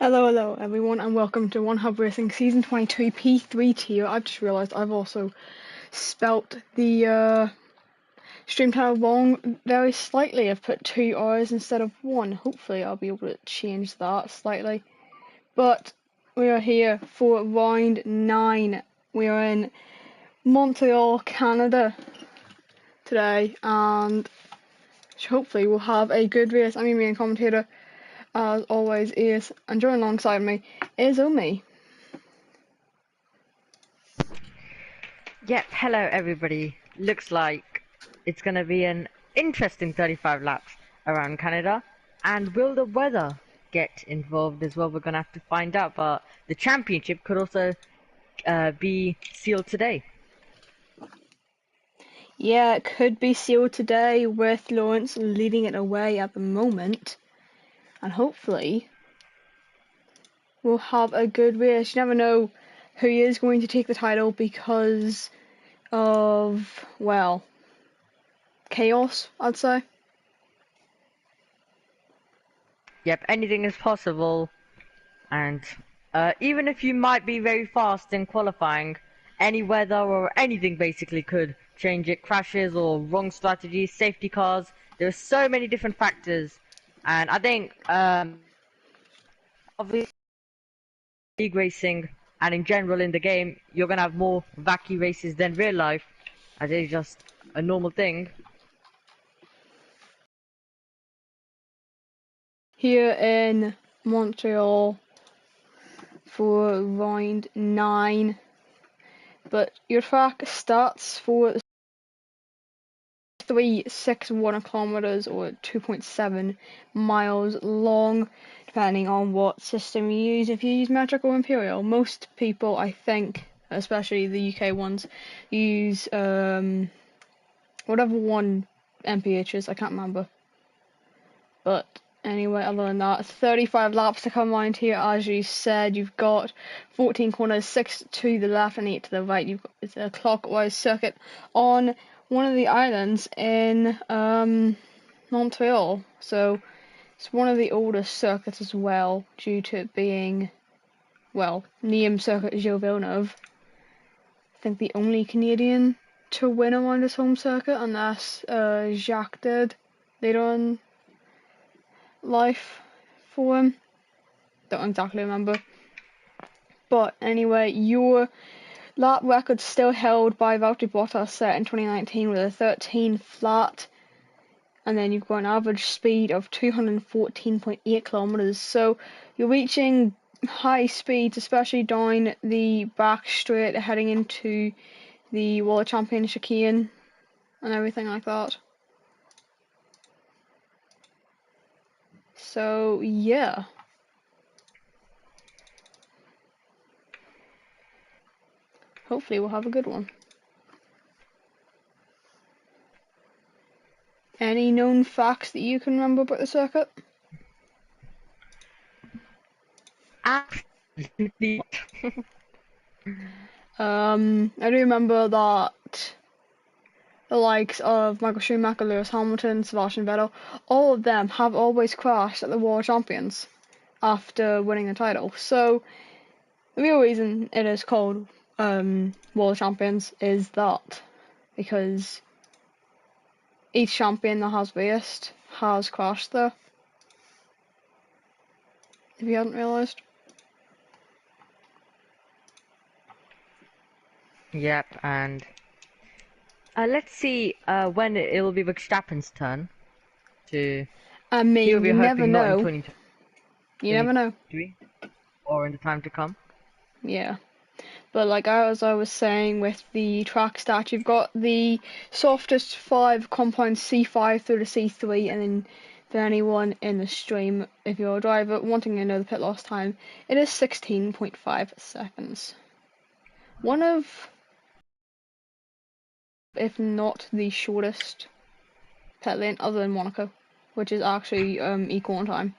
Hello everyone, and welcome to One Hub Racing Season 22 P3 tier. I've just realised I've also spelt the stream title wrong very slightly. I've put 2 hours instead of 1. Hopefully I'll be able to change that slightly. But we are here for round 9. We are in Montreal, Canada today, and hopefully we'll have a good race. I'm your main commentator, as always, is, and joining alongside me is Omi. Yep, hello everybody. Looks like it's going to be an interesting 35 laps around Canada. And will the weather get involved as well? We're going to have to find out. But the championship could also be sealed today. Yeah, it could be sealed today with Lawrence leading it away at the moment. And hopefully we'll have a good race. You never know who is going to take the title because of, well, chaos, I'd say. Yep, anything is possible. And even if you might be very fast in qualifying, any weather or anything basically could change it. Crashes or wrong strategies, safety cars. There are so many different factors. And I think obviously league racing and in general in the game, you're gonna have more wacky races than real life, as it is just a normal thing. Here in Montreal for round 9. But your track starts for 361 kilometers or 2.7 miles long, depending on what system you use. If you use metric or imperial, most people, I think, especially the UK ones, use whatever one MPH is. I can't remember. But anyway, other than that, 35 laps to come around here. As you said, you've got 14 corners, 6 to the left and 8 to the right. It's a clockwise circuit on one of the islands in Montreal. So it's one of the oldest circuits as well, due to it being, well, named Circuit Gilles Villeneuve. I think the only Canadian to win around his home circuit, unless Jacques did later on life for him. Don't exactly remember. But anyway, your lap record still held by Valtteri Bottas, set in 2019 with a 13 flat. And then you've got an average speed of 214.8 kilometers. So you're reaching high speeds, especially down the back straight, heading into the World Champion chicane and everything like that. So yeah. Hopefully we'll have a good one. Any known facts that you can remember about the circuit? Absolutely. I do remember that the likes of Michael Schumacher, Lewis Hamilton, Sebastian Vettel, all of them have always crashed at the World Champions after winning a title. So the real reason it is called World Champions is that because each champion that has raced has crashed there. If you hadn't realised. Yep, and let's see when it will be Verstappen's turn to. I mean, He'll be you never hoping not in know. 2023 You never know. or in the time to come. Yeah. But like as I was saying with the track stats, you've got the softest 5 compound C5 through to C3, and then for anyone in the stream, if you're a driver wanting to know the pit loss time, it is 16.5 seconds. One of, if not the shortest pit lane other than Monaco, which is actually equal in time.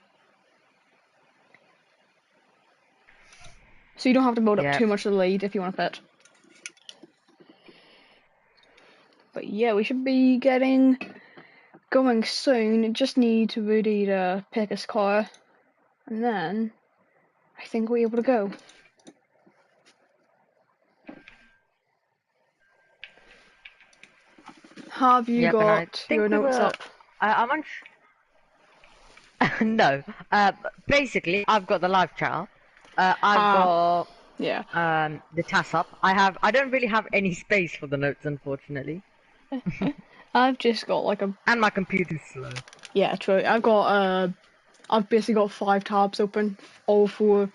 So you don't have to build up too much of the lead if you want to pit. But yeah, we should be getting going soon. Just need Rudy to pick his car, and then I think we're able to go. Have you Yep, and I got your think we notes were. up? I'm on. No. Basically, I've got the live chat. I've Ah, got yeah. the task up. I don't really have any space for the notes, unfortunately, I've just got like a, and my computer's slow. yeah, true. I've basically got 5 tabs open, all for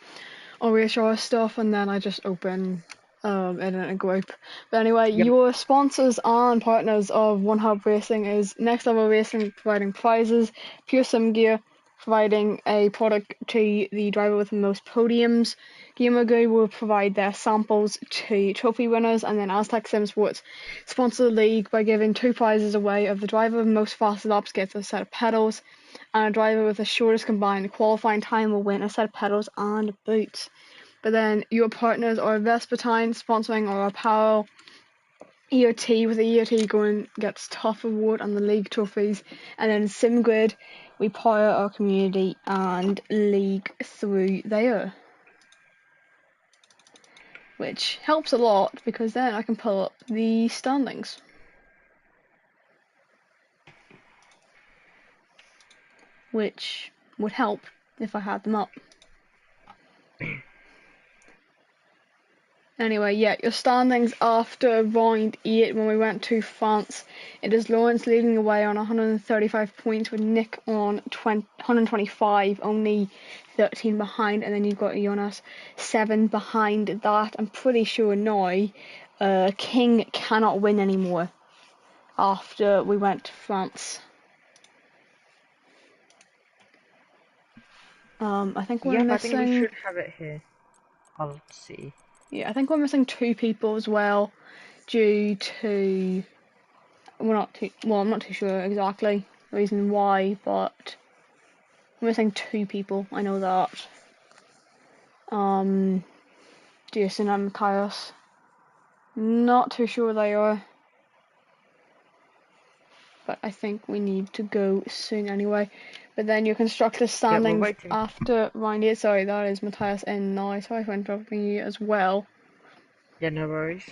OHR stuff, and then I just open Internet and Group. But anyway, Yep. your sponsors and partners of One Hub Racing is Next Level Racing, providing prizes, Pure Sim Gear, providing a product to the driver with the most podiums. Gamergoo will provide their samples to trophy winners, and then Aztec Sim Sports sponsor the league by giving 2 prizes away. Of the driver with the most fast laps gets a set of pedals, and a driver with the shortest combined qualifying time will win a set of pedals and boots. But then your partners are Vespertine sponsoring our apparel, ERT with the ERT going gets Tough Award and the league trophies, and then SimGrid, we power our community and league through there, which helps a lot because then I can pull up the standings, which would help if I had them up. Anyway, yeah, your standings after round 8 when we went to France. It is Lawrence leading the way on 135 points with Nick on 125, only 13 behind, and then you've got Jonas 7 behind that. I'm pretty sure now King cannot win anymore after we went to France. I think we're Yep, I think we missing... should have it here. I'll see. Yeah, I think we're missing 2 people as well due to... I'm not too sure exactly the reason why, but we're missing 2 people, I know that. Jason and Matthias. Not too sure they are. But I think we need to go soon anyway. But then your constructor Yep, we're standings waiting. after round 8. Sorry, that is Matthias in now. Sorry for interrupting you as well. Yeah, no worries.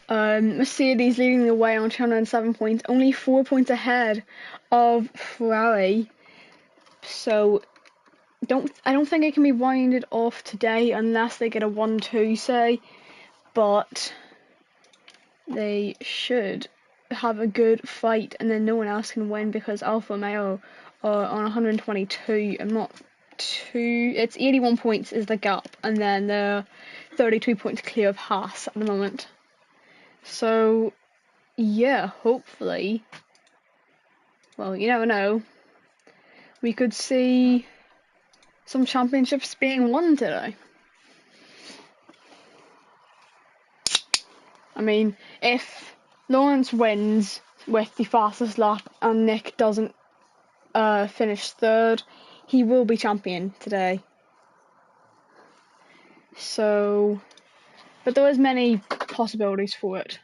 Mercedes leading the way on 207 points, only 4 points ahead of Ferrari. So I don't think it can be rounded off today unless they get a 1-2 say, but they should have a good fight and then no one else can win because Alfa Romeo are on 122. It's 81 points is the gap, and then they're 32 points clear of Haas at the moment. So yeah, hopefully, well, you never know, we could see some championships being won today. I mean, if Lawrence wins with the fastest lap and Nick doesn't finish third, he will be champion today. So, but there is many possibilities for it.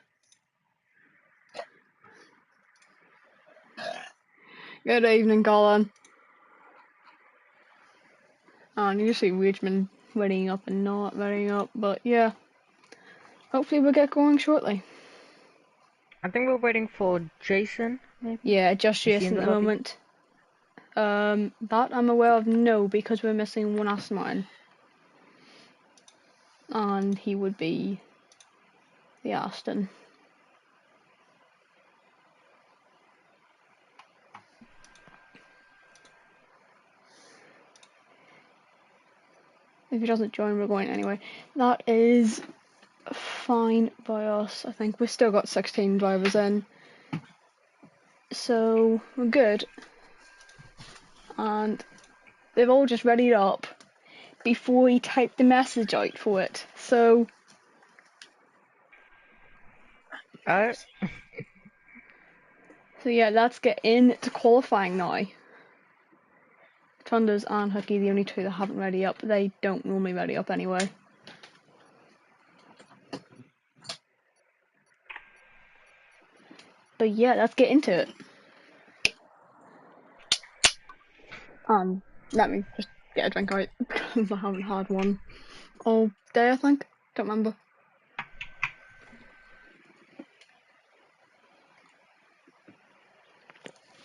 Good evening, Colin. And you see Richmond readying up and not readying up, but yeah, hopefully we'll get going shortly. I think we're waiting for Jason, maybe? Yeah, just Is he Jason in at the the lobby? moment. That I'm aware of, no, because we're missing one Aston Martin. And he would be the Aston. If he doesn't join, we're going anyway. That is fine by us. I think we've still got 16 drivers in. So, we're good. And they've all just readied up before he typed the message out for it. So, Oh, yeah, let's get into qualifying now. Thunders and Hooky, the only 2 that haven't ready up. They don't normally ready up anyway. But yeah, let's get into it. Let me just get a drink out because I haven't had one all day, I think. Don't remember.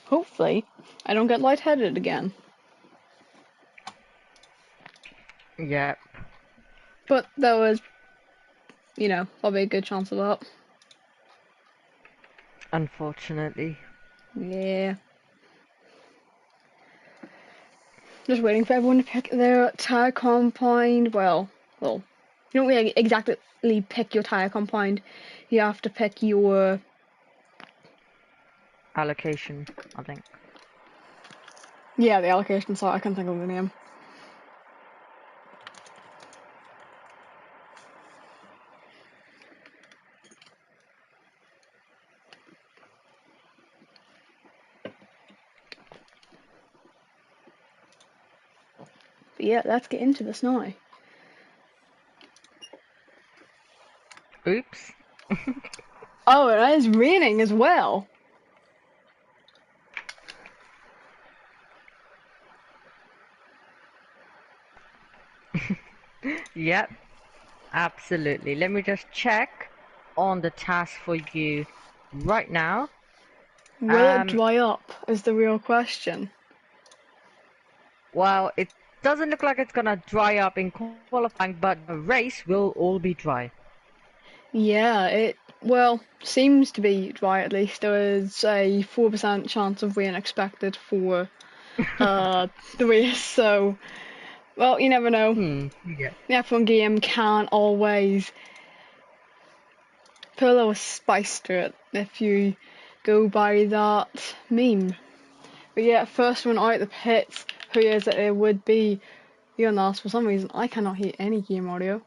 Hopefully, I don't get lightheaded again. Yep. But there was, probably a good chance of that. Unfortunately. Yeah. Just waiting for everyone to pick their tire compound. Well, you don't really exactly pick your tire compound. You have to pick your Allocation, I think. Yeah, the allocation site. I can't think of the name. But yeah, let's get into this now. Oops. Oh, it is raining as well. Yep. Absolutely. Let me just check on the task for you right now. Will it dry up is the real question. Well, it doesn't look like it's gonna dry up in qualifying, but the race will all be dry. Yeah, it seems to be dry at least. There is a 4% chance of rain expected for the race, so you never know. Yeah. The F1 game can always put a little spice to it if you go by that meme. But yeah, first one out the pits, who is it? It would be Jonas. For some reason, I cannot hear any game audio.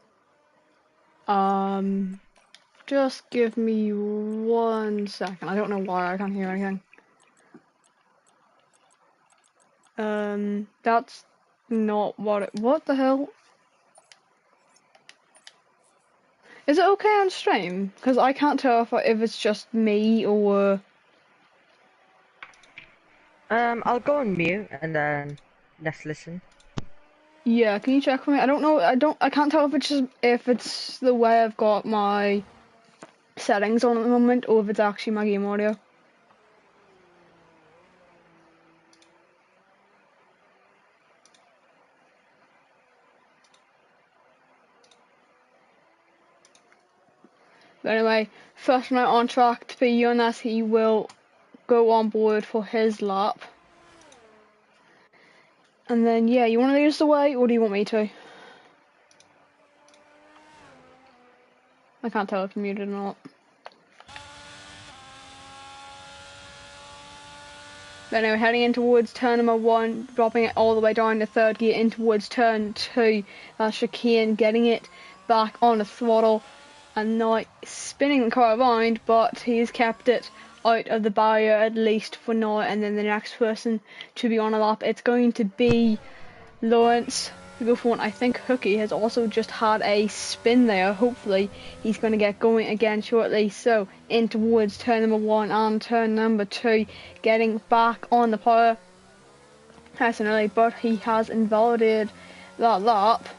Just give me 1 second. I don't know why I can't hear anything. That's not what the hell? Is it okay on stream? Because I can't tell if it's just me or... I'll go on mute and then let's listen. Yeah, can you check for me? I don't know. I can't tell if it's the way I've got my settings on at the moment or if it's actually my game audio. But anyway, first one out on track to be Jonas. He will go on board for his lap. And then, yeah, you want to lead us away or do you want me to? I can't tell if you're muted or not. But anyway, heading in towards turn number 1, dropping it all the way down to third gear in towards turn 2. Chicane getting it back on the throttle and now spinning the car around, but he's kept it out of the barrier at least for now. And then the next person to be on a lap, it's going to be Lawrence to go for one. I think Hooky has also just had a spin there. Hopefully he's going to get going again shortly. So in towards turn number 1 and turn number 2, getting back on the power nice and early, but he has invalidated that lap.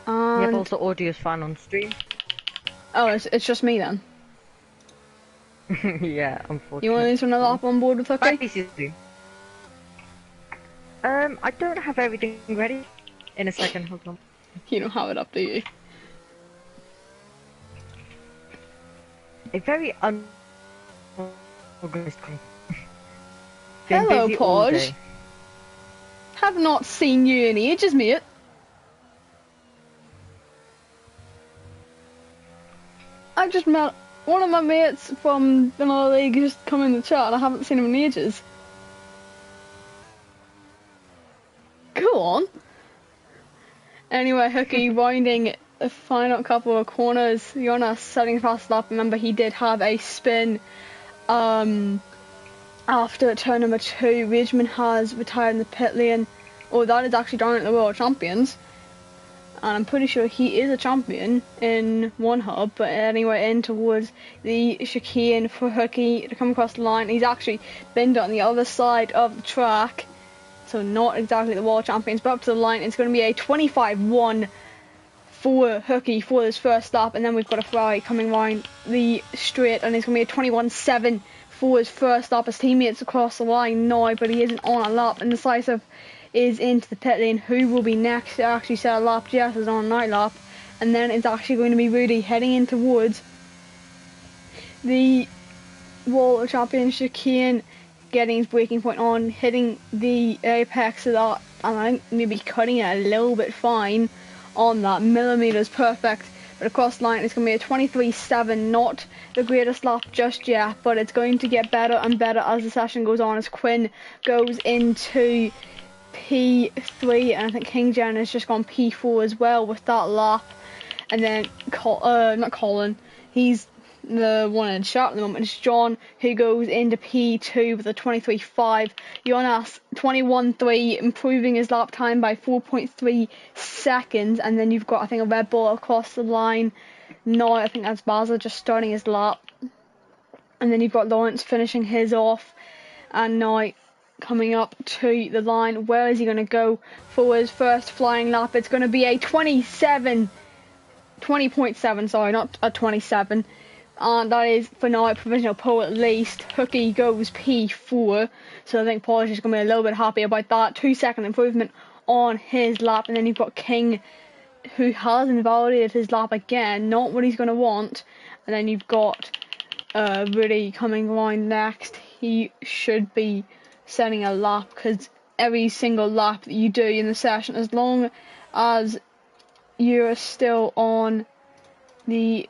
And Yep, also audio is fine on stream. oh, it's just me then. Yeah, unfortunately. You want to use another lap on board with Hooky? Basically. I don't have everything ready. In a second, hold on. You don't have it up, do you? A very unorganized crew. Hello, Podge. Have not seen you in ages, mate. I just met one of my mates from another league just come in the chat and I haven't seen him in ages. Go on. Anyway, Hooky winding the final couple of corners. Jonas setting fast lap. Remember, he did have a spin after turn number 2. Ridgeman has retired in the pit lane. Oh, that is actually down at the World Champions. And I'm pretty sure he is a champion in one hub, but anyway, in towards the chicane for Hooky to come across the line. He's actually been on the other side of the track, so not exactly the world champions, but up to the line. It's going to be a 25-1 for Hooky for his first lap, and then we've got a Ferrari coming round the straight, and it's going to be a 21-7 for his first lap. His teammates across the line now, but he isn't on a lap, and Decisive is into the pit lane. Who will be next to actually set a lap? Jess is on a night lap, and then it's actually going to be Rudy heading in towards the World Championship. Chicane getting his braking point on, hitting the apex of that, and I think maybe cutting it a little bit fine on that. Millimeters perfect, but across the line it's going to be a 23-7, not the greatest lap just yet, but it's going to get better and better as the session goes on, as Quinn goes into P3, and I think King Jen has just gone P4 as well with that lap. And then not Colin, he's the one in chat at the moment. It's John who goes into P2 with a 23.5. Jonas 21.3, improving his lap time by 4.3 seconds. And then you've got, I think, a Red Bull across the line. No, I think that's Baza just starting his lap. And then you've got Lawrence finishing his off. And now coming up to the line, where is he going to go for his first flying lap? It's going to be a 20.7, sorry, not a 27. And that is for now provisional pole at least. Hooky goes P4, so I think Polish is going to be a little bit happy about that. 2-second improvement on his lap, and then you've got King, who has invalidated his lap again, not what he's going to want. And then you've got Rudy coming around next. He should be setting a lap, because every single lap that you do in the session, as long as you're still on the,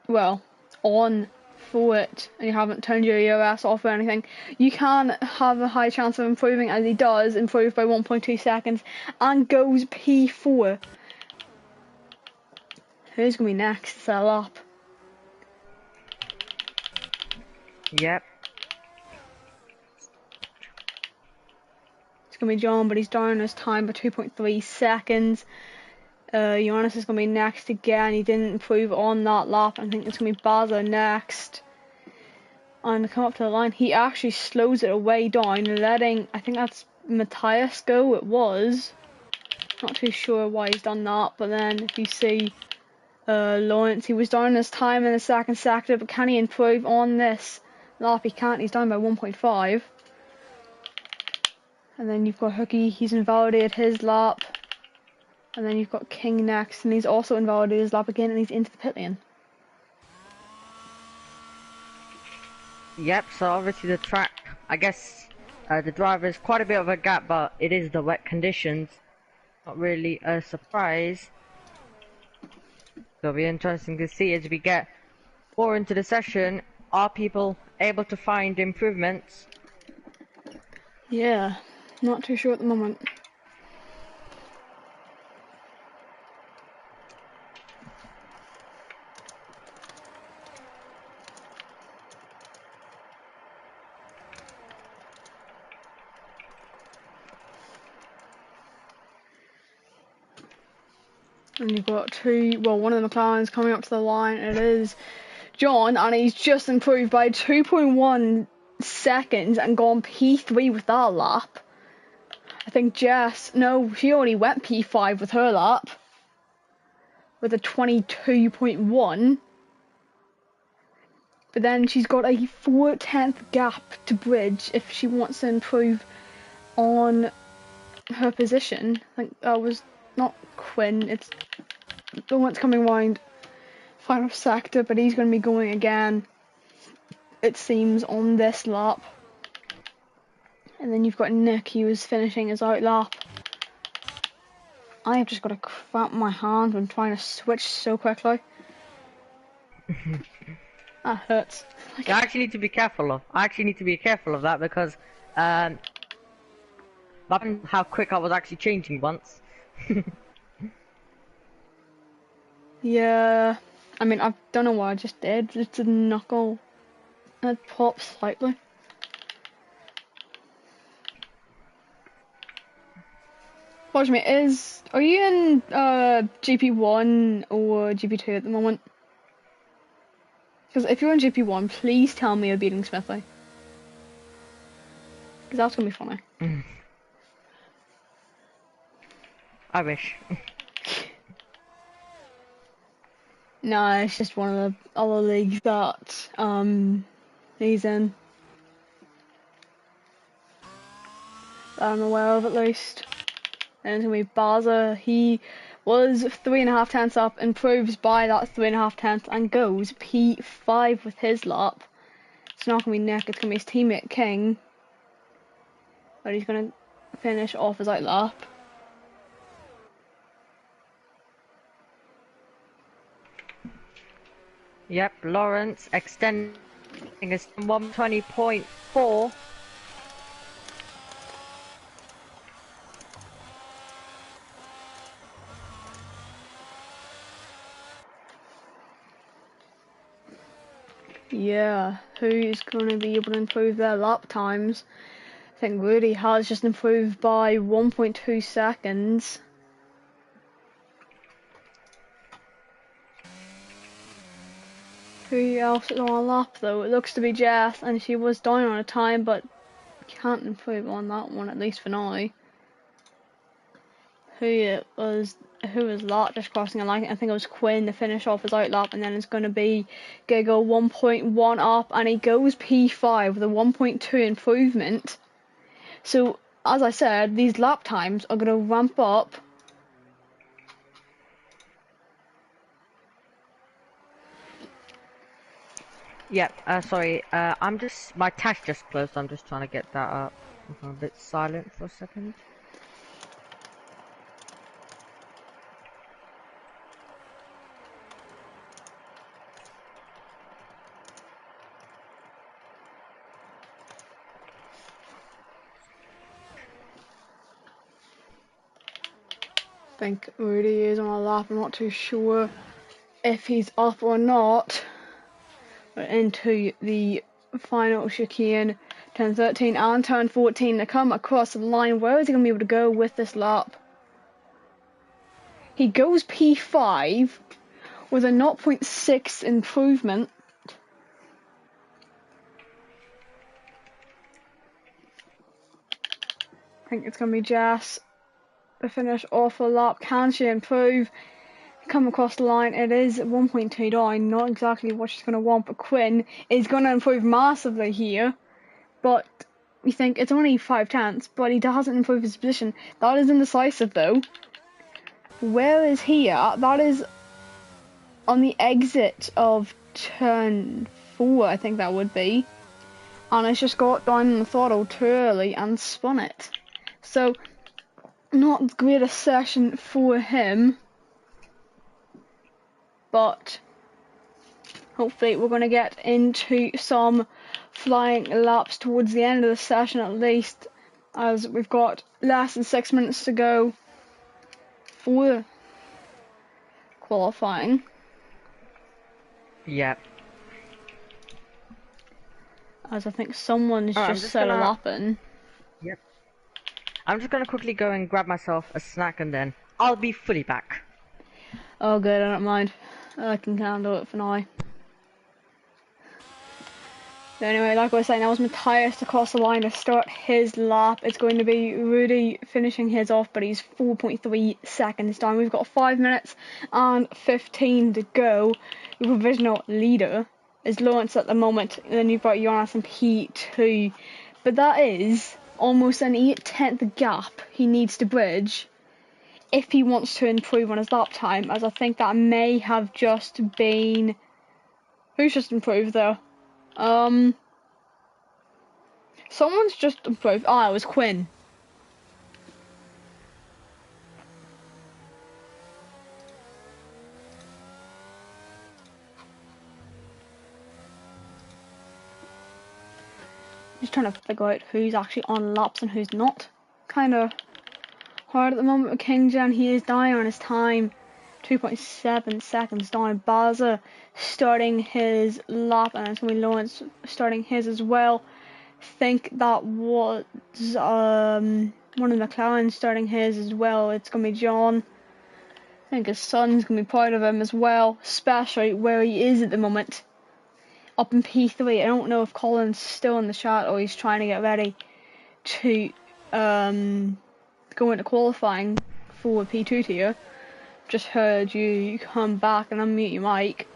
well, on for it and you haven't turned your EOS off or anything, you can have a high chance of improving, as he does improve by 1.2 seconds and goes P4. Who's going to be next to sell up? Yep. It's going to be John, but he's down his time by 2.3 seconds. Jonas is going to be next again. He didn't improve on that lap. I think it's going to be Baza next. And to come up to the line, he actually slows it way down, letting, I think that's Matthias go. It was. Not too sure why he's done that. But then if you see Lawrence, he was down his time in the second sector. But can he improve on this lap? He can't. He's down by 1.5. And then you've got Hooky. He's invalidated his lap. And then you've got King next, and he's also invalidated his lap again, and he's into the pit lane. Yep, so obviously the track, I guess the driver is quite a bit of a gap, but it is the wet conditions. Not really a surprise. So it'll be interesting to see as we get more into the session, are people able to find improvements? Yeah, not too sure at the moment. And you've got one of the McLarens coming up to the line. It is John, and he's just improved by 2.1 seconds and gone P3 with that lap. I think Jess, no, she already went P5 with her lap. With a 22.1. But then she's got a 4/10 gap to bridge if she wants to improve on her position. I think that was not Quinn, it's the one that's coming round final sector, but he's going to be going again, it seems, on this lap. And then you've got Nick, he was finishing his out lap. I have just got to crap my hand when trying to switch so quickly. That hurts. I actually need to be careful of. That because that happened how quick I was actually changing once. Yeah, I mean, I don't know what I just did. It's a knuckle. And it popped slightly. Watch me, are you in GP1 or GP2 at the moment? Because if you're in GP1, please tell me you're beating Smithy. Because that's going to be funny. I wish. No, it's just one of the other leagues that he's in. That I'm aware of, at least. And it's gonna be Baza. He was 3.5 tenths up, improves by that 3.5 tenths, and goes P5 with his lap. It's not gonna be Nick, it's gonna be his teammate King. But he's gonna finish off his out lap. Yep, Lawrence extending his 120.4. Yeah, who's gonna be able to improve their lap times? I think Rudy has just improved by 1.2 seconds. Who else is on a lap though? It looks to be Jess, and she was down on a time, but can't improve on that one, at least for now. Who was that just crossing a line? I think it was Quinn to finish off his out lap, and then it's going to be Giggle 1.1 up, and he goes P5 with a 1.2 improvement. So, as I said, these lap times are going to ramp up. Yep, sorry, my tab just closed, I'm just trying to get that up. I'm a bit silent for a second. I think Rudy is on a lap. I'm not too sure if he's up or not. We're into the final chicane. Turn 13 and turn 14 to come across the line. Where is he going to be able to go with this lap? He goes P5 with a 0.6 improvement. I think it's going to be Jess to finish off a lap. Can she improve? Come across the line. It is 1.2 down. Not exactly what she's going to want, but Quinn is going to improve massively here. But we think it's only 5 tenths, but he doesn't improve his position. That is indecisive though. Where is he at? That is on the exit of turn 4, I think that would be. And it's just got down on the throttle too early and spun it. So, not the greatest session for him. But hopefully we're going to get into some flying laps towards the end of the session at least, as we've got less than 6 minutes to go for qualifying. Yep. As I think someone's just set a lap in. Yep. I'm just gonna quickly go and grab myself a snack and then I'll be fully back. Oh good, I don't mind. I can handle it for now. So anyway, like I was saying, that was Matthias to cross the line to start his lap. It's going to be Rudy finishing his off, but he's 4.3 seconds down. We've got 5 minutes and 15 to go. The provisional leader is Lawrence at the moment. And then you've got Jonas and P2. But that is almost an 8-tenth gap he needs to bridge if he wants to improve on his lap time, as I think that may have just been... Who's just improved though? Someone's just improved. Oh, it was Quinn. Just trying to figure out who's actually on laps and who's not. Kind of hard at the moment with King Jan. He is down on his time. 2.7 seconds down. Baza starting his lap, and it's going to be Lawrence starting his as well. Think that was one of the McLaren starting his as well. It's going to be John. I think his son's going to be proud of him as well, especially where he is at the moment. Up in P3. I don't know if Colin's still in the chat or he's trying to get ready to go into qualifying forward P2 tier. Just heard you come back and unmute your mic.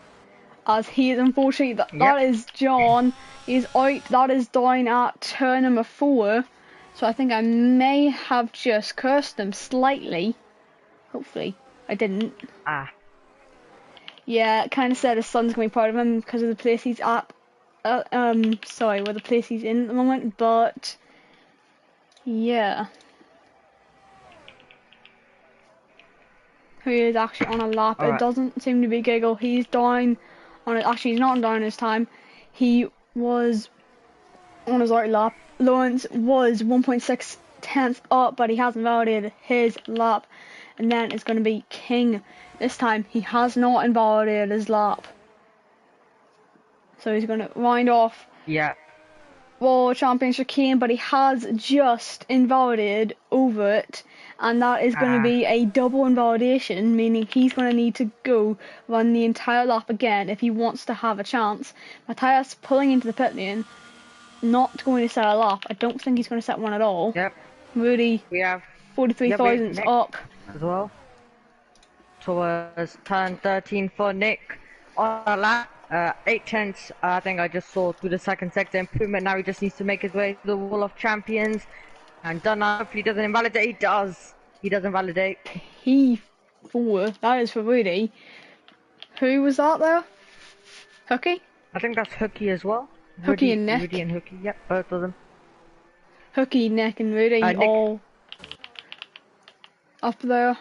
As he is unfortunately, that is John. He's out, that is down at turn number 4. So I think I may have just cursed him slightly. Hopefully I didn't. Yeah, it kind of said his son's going to be proud of him because of the place he's at. Sorry, the place he's in at the moment, but yeah. Who is actually on a lap? It doesn't seem to be Giggle. He's down on it. Actually, he's not down this time. He was on his out lap. Lawrence was 1.6 tenths up, but he hasn't validated his lap. And then it's going to be King. This time, he has not invalidated his lap. So he's going to wind off. Yeah. World Championship King, but he has just invalidated over it. And that is going to be a double invalidation, meaning he's going to need to go run the entire lap again if he wants to have a chance. Matthias pulling into the pit lane, not going to set a lap. I don't think he's going to set one at all. Yep. Rudy, we have 43,000 up. As well. Towards turn 13 for Nick on a lap. 8 tenths, I think I just saw through the second sector improvement. Now he just needs to make his way to the Wall of Champions. And done up. If he doesn't invalidate, he does. He doesn't validate. P4, that is for Rudy. Who was that there? Hooky? I think that's Hooky as well. Hooky and Nick. Rudy and Hooky, yep, both of them. Hooky, Nick and Rudy all up there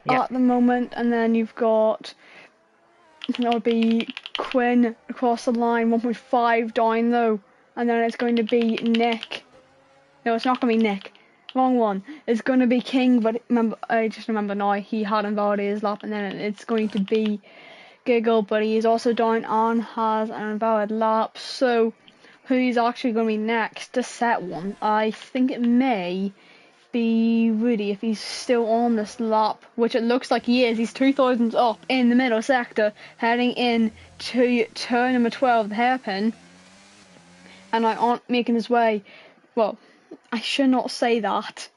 at the moment. And then you've got, that would be Quinn across the line, 1.5 down though. And then it's going to be Nick. No, it's not going to be Nick. Wrong one. It's going to be King, but remember, I just remember now he had invalidated his lap, and then it's going to be Giggle, but he is also down and has an invalid lap. So, who's actually going to be next to set one? I think it may be Rudy if he's still on this lap, which it looks like he is. He's 2,000 up in the middle sector, heading in to turn number 12, the hairpin. And I aren't making his way. Well, I should not say that.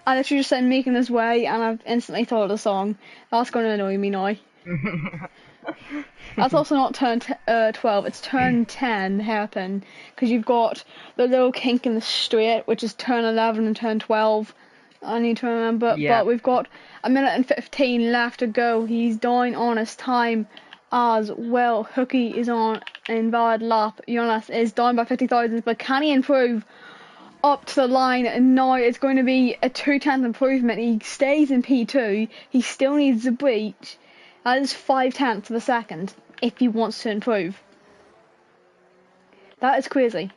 I literally just said making his way, and I've instantly thought of the song. That's going to annoy me now. That's also not turn 12, it's turn 10, hairpin. Because you've got the little kink in the straight, which is turn 11 and turn 12. I need to remember. Yeah. But we've got a minute and 15 left to go. He's down on his time as well. Hooky is on an invalid lap. Jonas is down by 50,000, but can he improve up to the line? And now it's going to be a 2/10 improvement. He stays in P2. He still needs to beat. That is 5/10 of a second if he wants to improve. That is crazy.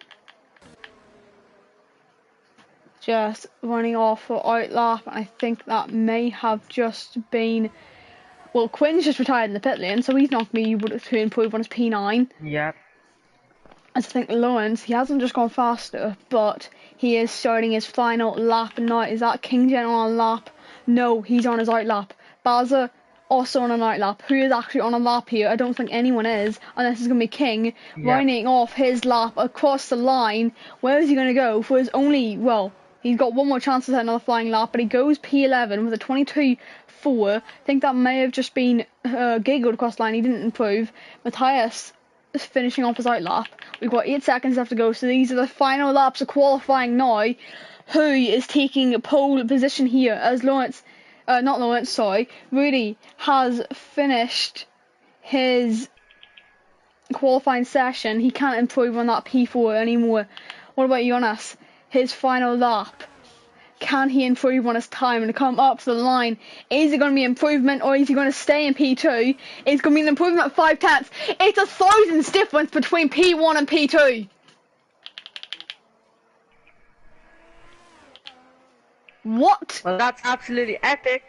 Just running off for out lap. I think that may have just been. Well, Quinn's just retired in the pit lane, so he's not going to be able to improve on his P9. Yep. I think Lawrence, he hasn't just gone faster, but he is starting his final lap now. Is that King Gen on a lap? No, he's on his out lap. Baza also on an out lap. Who is actually on a lap here? I don't think anyone is, unless it's going to be King, rounding off his lap across the line. Where is he going to go for his only, well, he's got one more chance to set another flying lap, but he goes P11 with a 22.4. I think that may have just been giggled across the line. He didn't improve. Matthias is finishing off his out lap. We've got 8 seconds left to go, so these are the final laps of qualifying now. Who is taking pole position here as Rudy has finished his qualifying session. He can't improve on that P4 anymore. What about Jonas? His final lap. Can he improve on his time and come up to the line? Is it going to be improvement, or is he going to stay in P2? It's going to be an improvement of 5/10. It's 1,000 difference between P1 and P2. What? Well, that's absolutely epic.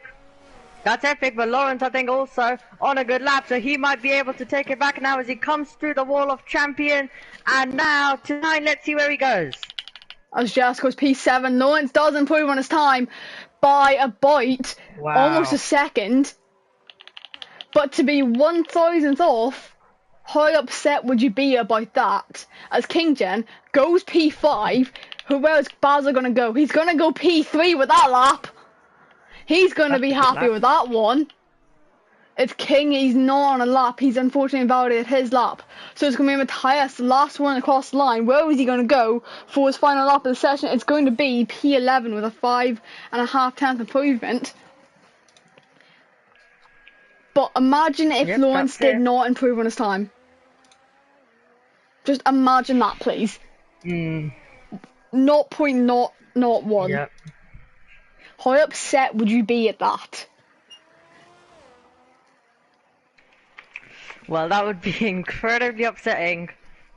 That's epic, but Lawrence, I think, also on a good lap, so he might be able to take it back now as he comes through the Wall of Champion. And now, tonight, let's see where he goes. As Jasco's P7, Lawrence does improve on his time by about almost a second. But to be 1,000th off, how upset would you be about that? As King Gen goes P5, Where is Bowser gonna go? He's gonna go P3 with that lap. He's gonna That's be a good happy lap. with that one. It's King, he's not on a lap. He's unfortunately invalidated his lap. So it's going to be Matthias, the last one across the line. Where is he going to go for his final lap of the session? It's going to be P11 with a 5.5 improvement. But imagine if Yep, Lawrence that's did it. not improve on his time. Just imagine that, please. 0.001. Yep. How upset would you be at that? Well, that would be incredibly upsetting,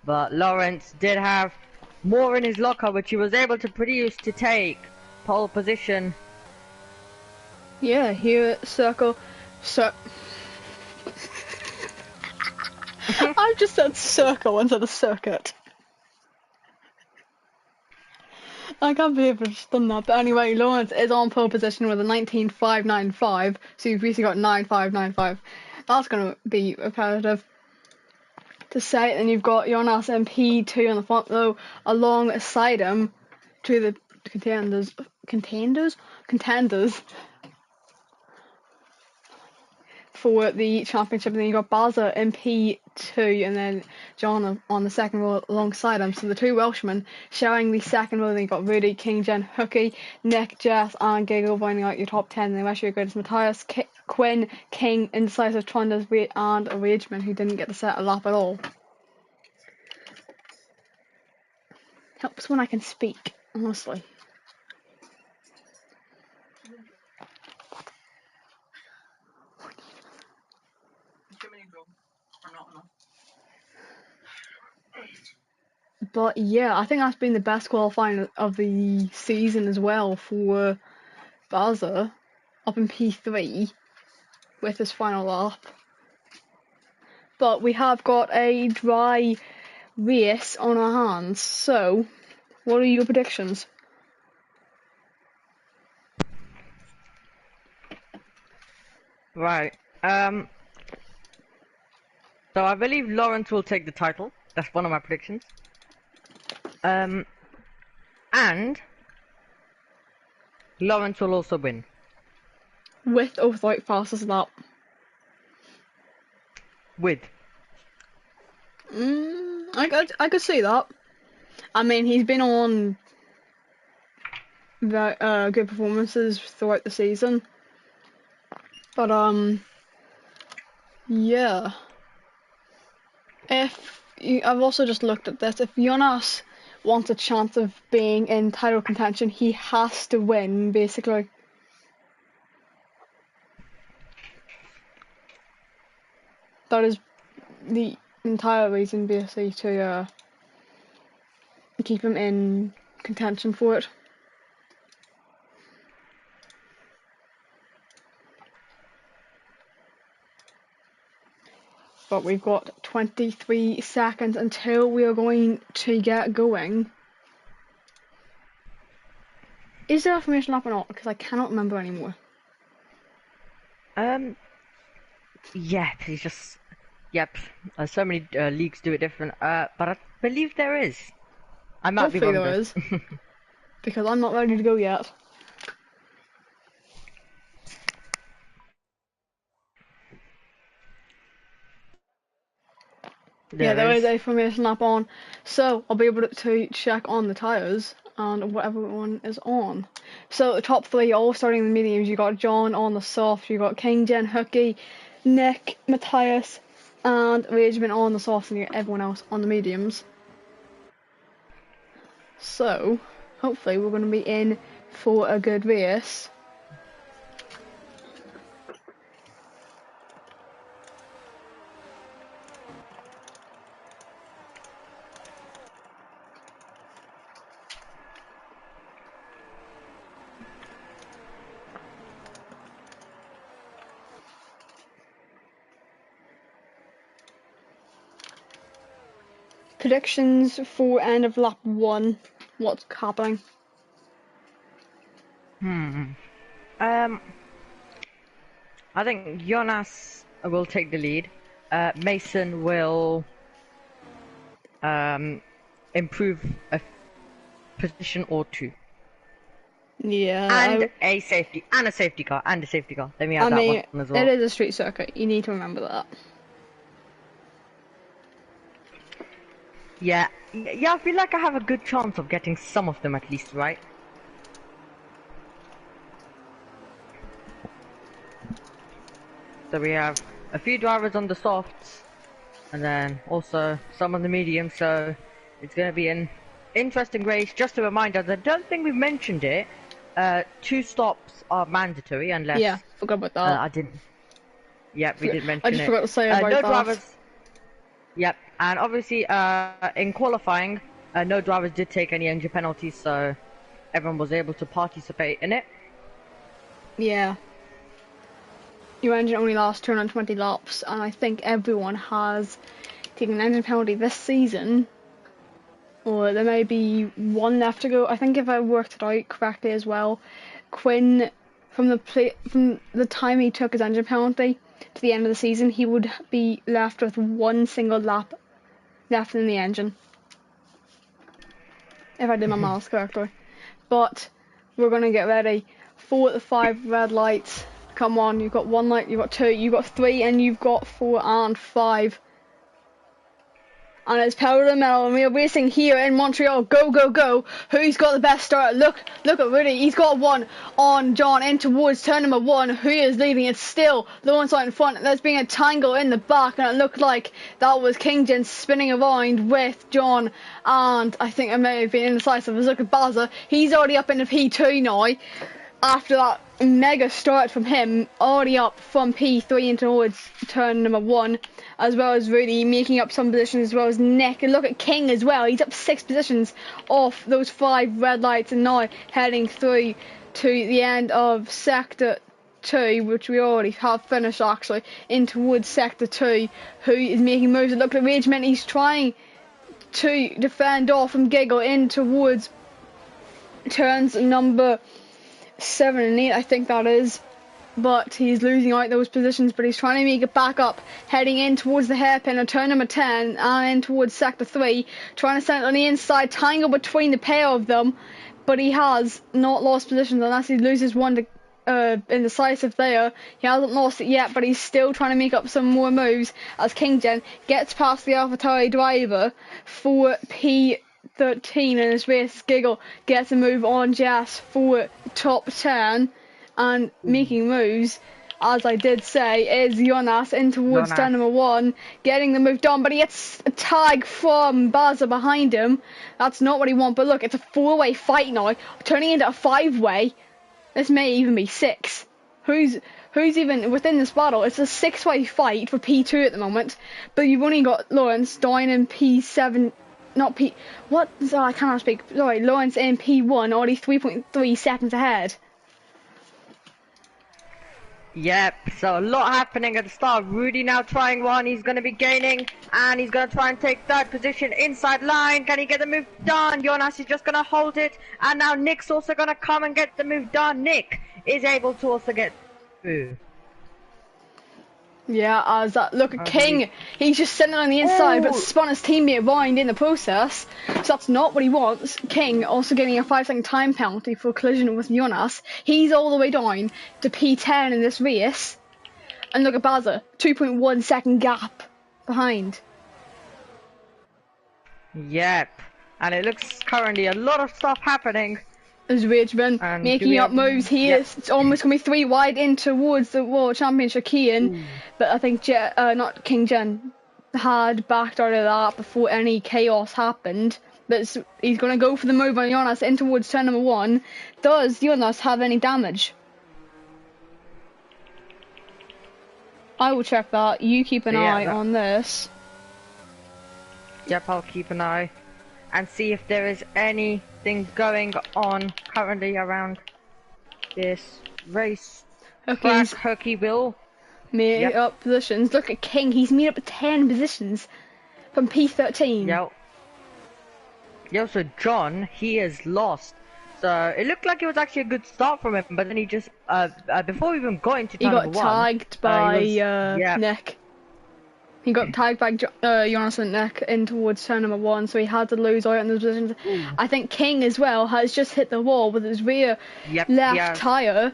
but Lawrence did have more in his locker, which he was able to produce to take pole position. Yeah, here at Circle. I've just said circle instead of circuit. I can't believe I've just done that. But anyway, Lawrence is on pole position with a 19.595, so you've basically got 9.595. That's going to be repetitive to say. And you've got Jonas and P2 on the front row alongside him to the contenders for the championship. And then you got Baza in P2 and then John on the second row alongside him. So the two Welshmen sharing the second row. Then you got Rudy, King, Jen, Hooky, Nick, Jess, and Giggle rounding out your top 10. And the rest of your good is Matthias, Quinn, King, Indecisive, Trundles, and a Rageman who didn't get to set a lap at all. Helps when I can speak, honestly. But yeah, I think that's been the best qualifying of the season as well for Baza up in P3 with his final lap. But we have got a dry race on our hands, so what are your predictions? Right. So I believe Lawrence will take the title. That's one of my predictions. And Lawrence will also win. With or without fastest lap? With. I could see that. I mean, he's been on the good performances throughout the season. But yeah. I've also just looked at this. If Jonas wants a chance of being in title contention, he has to win, basically. That is the entire reason, basically, to keep him in contention for it. But we've got 23 seconds until we are going to get going. Is there a formation lap or not? Because I cannot remember anymore. Yeah, he's just. Yep. So many leagues do it different. But I believe there is. I might be Hopefully wrong. there is. Because I'm not ready to go yet. There is a formation lap on, so I'll be able to check on the tyres and what everyone is on. So the top three all starting in the mediums. You got John on the soft, you got King, Jen, Hooky, Nick, Matthias, and Rageman on the soft, and you got everyone else on the mediums. So hopefully we're going to be in for a good race. Predictions for end of lap 1. What's happening? I think Jonas will take the lead. Mason will improve position or two. Yeah. And a safety car. Let me add I that mean, one as well. it is a street circuit. You need to remember that. Yeah, I feel like I have a good chance of getting some of them at least, right? So we have a few drivers on the softs, and then also some on the medium, so it's going to be an interesting race. Just a reminder, I don't think we've mentioned it, 2 stops are mandatory unless... Yeah, forgot about that. I didn't... Yep, we did mention it. I just forgot to say about no that. drivers... Yep, and obviously in qualifying, no drivers did take any engine penalties, so everyone was able to participate in it. Yeah. Your engine only lasts 220 laps, and I think everyone has taken an engine penalty this season, or there may be one left to go. I think if I worked it out correctly as well, Quinn, from the time he took his engine penalty to the end of the season, he would be left with one single lap left in the engine, if I did my maths correctly. But we're gonna get ready for the 5 red lights. Come on, you've got 1 light, you've got 2, you've got 3, and you've got 4 and 5. And it's pedal to the metal, and we are racing here in Montreal. Go, go, go! Who's got the best start? Look at Rudy. He's got one on John in towards turn number 1. Who is leading? It's still Lawrence out in front. There's been a tangle in the back, and it looked like that was Kington spinning around with John. And I think it may have been indecisive. Let's look at Baza. He's already up in the P2 now. After that mega start from him, already up from P3 into towards turn number 1, as well as Rudy making up some positions, as well as Nick. And look at King as well, he's up 6 positions off those 5 red lights, and now heading through to the end of sector 2, which we already have finished actually, in towards sector 2, who is making moves. And look at Regiment, he's trying to defend off from Giggle in towards turns number 7 and 8, I think that is, but he's losing out those positions, but he's trying to make it back up, heading in towards the hairpin of turn number 10 and in towards sector 3, trying to send it on the inside, tangle between the pair of them, but he has not lost positions unless he loses one to indecisive there. He hasn't lost it yet, but he's still trying to make up some more moves as Kington gets past the AlphaTauri driver for P13 in his race. Giggle gets a move on Jess for top 10 and making moves, as I did say, is Jonas in towards turn number 1, getting the move done, but he gets a tag from Baza behind him. That's not what he wants, but look, it's a 4-way fight now, turning into a 5-way. This may even be 6. Who's even within this battle? It's a 6-way fight for P2 at the moment, but you've only got Lawrence down in P7. Not P. What? Oh, I cannot speak. Sorry, Lawrence in P1, already 3.3 seconds ahead. Yep, so a lot happening at the start. Rudy now trying one. He's going to be gaining, and he's going to try and take 3rd position inside line. Can he get the move done? Jonas is just going to hold it, and now Nick's also going to come and get the move done. Nick is able to also get through. Yeah, as look at King, he's just sitting on the inside, but spun his teammate around in the process, so that's not what he wants. King also getting a 5-second time penalty for collision with Jonas. He's all the way down to P10 in this race, and look at Baza, 2.1 second gap behind. Yep, and it looks currently a lot of stuff happening. As Richmond making up moves here. Yep. It's almost going to be 3 wide in towards the World Championship Kian, but I think not King Jen had backed out of that before any chaos happened. But he's going to go for the move on Jonas in towards turn number 1. Does Jonas have any damage? I will check that. You keep an eye on this. Yep, I'll keep an eye and see if there is anything going on currently around this race. Herky made up positions. Look at King, he's made up 10 positions from P13. Yo, so John, he has lost. So it looked like it was actually a good start from him, but then he just before we even got into turn number 1, he got tagged by Nick. He got tagged by Jonathan Nick in towards turn number 1, so he had to lose out in those positions. Ooh. I think King as well has just hit the wall with his rear Yep, left yeah. tyre.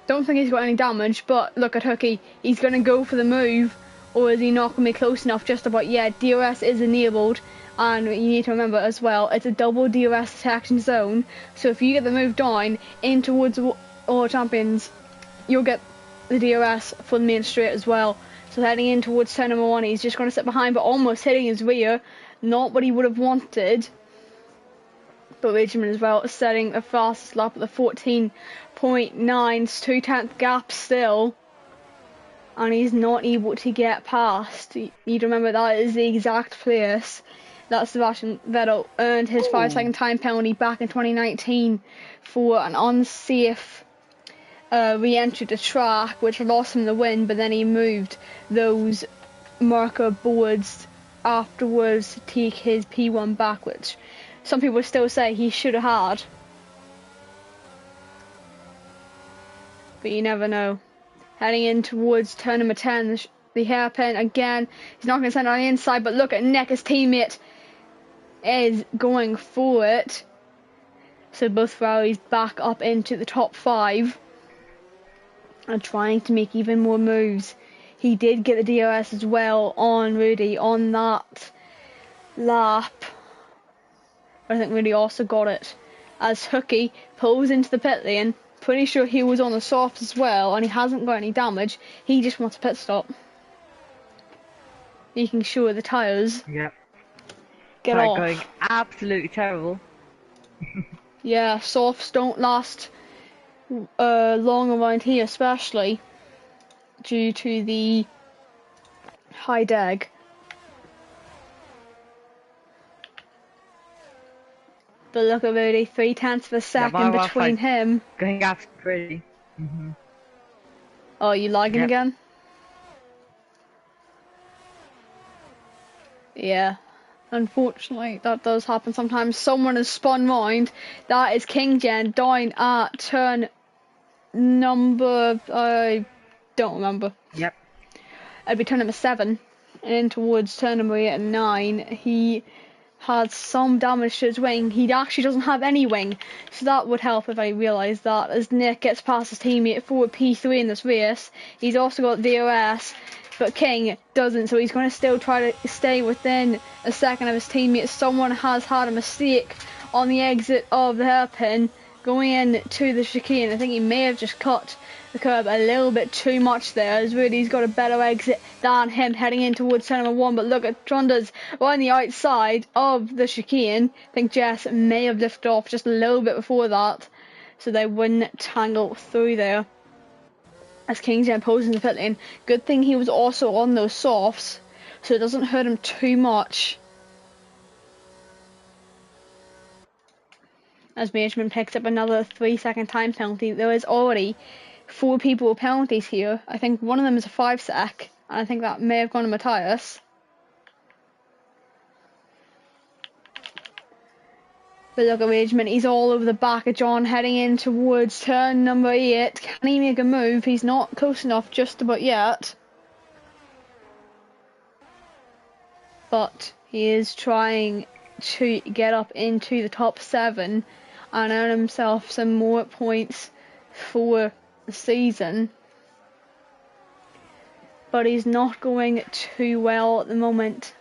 Don't think he's got any damage, but look at Hooky. He's going to go for the move, or is he not going to be close enough? Just about, yeah, DRS is enabled, and you need to remember as well, it's a double DRS detection zone, so if you get the move down in towards all champions, you'll get the DRS for the main straight as well. So heading in towards turn number 1, he's just going to sit behind, but almost hitting his rear. Not what he would have wanted. But Benjamin as well, setting a fastest lap at the 14.9, 2/10 gap still. And he's not able to get past. You need to remember that is the exact place that Sebastian Vettel earned his 5-second time penalty back in 2019 for an unsafe re-entry to track, which lost him the win, but then he moved those marker boards afterwards to take his P1 back, which some people still say he should have had. But you never know. Heading in towards turn number 10, the hairpin again. He's not going to send it on the inside, but look at Nick, his teammate is going for it. So both Ferraris back up into the top 5. And trying to make even more moves. He did get the DRS as well on Rudy on that lap. But I think Rudy also got it as Hooky pulls into the pit lane. Pretty sure he was on the soft as well, and he hasn't got any damage. He just wants a pit stop. Making sure the tyres get off. Going absolutely terrible. Yeah, softs don't last long around here, especially due to the high deg. But look at Rudy, 0.3 of a second between him. Going absolutely crazy. Oh, you lagging again? Yeah. Unfortunately, that does happen sometimes. Someone has spun round. That is King Gen down at turn number... I don't remember. Yep. It'd be turn number 7. And in towards turn number 8 and 9. He had some damage to his wing. He actually doesn't have any wing. So that would help if I realised that. As Nick gets past his teammate for P3 in this race. He's also got DRS. But King doesn't, so he's going to still try to stay within a second of his teammates. Someone has had a mistake on the exit of the hairpin going in to the chicane. I think he may have just cut the curb a little bit too much there, as Rudy's got a better exit than him heading in towards turn number 1. But look at Tronda's on the outside of the chicane. I think Jess may have lifted off just a little bit before that, so they wouldn't tangle through there. As Kingsgen pulls in the pit lane. Good thing he was also on those softs, so it doesn't hurt him too much. As Benjamin picks up another 3-second time penalty. There is already 4 people with penalties here. I think one of them is a 5-sec, and I think that may have gone to Matthias. But look at Benjamin, he's all over the back of John heading in towards turn number 8. Can he make a move? He's not close enough just about yet. But he is trying to get up into the top 7 and earn himself some more points for the season. But he's not going too well at the moment.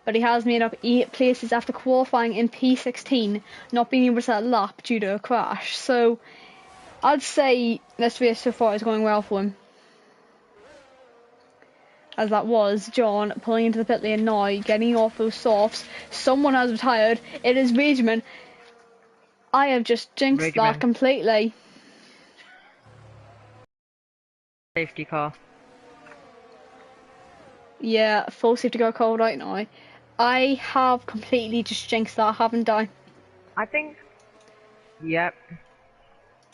But he has made up 8 places after qualifying in P16, not being able to set a lap due to a crash. So I'd say this race so far is going well for him. As that was John pulling into the pit lane now, getting off those softs. Someone has retired. It is Rageman. I have just jinxed that completely. Safety car. Yeah, full safety car called out now. I have completely just jinxed that, haven't I? I think. Yep.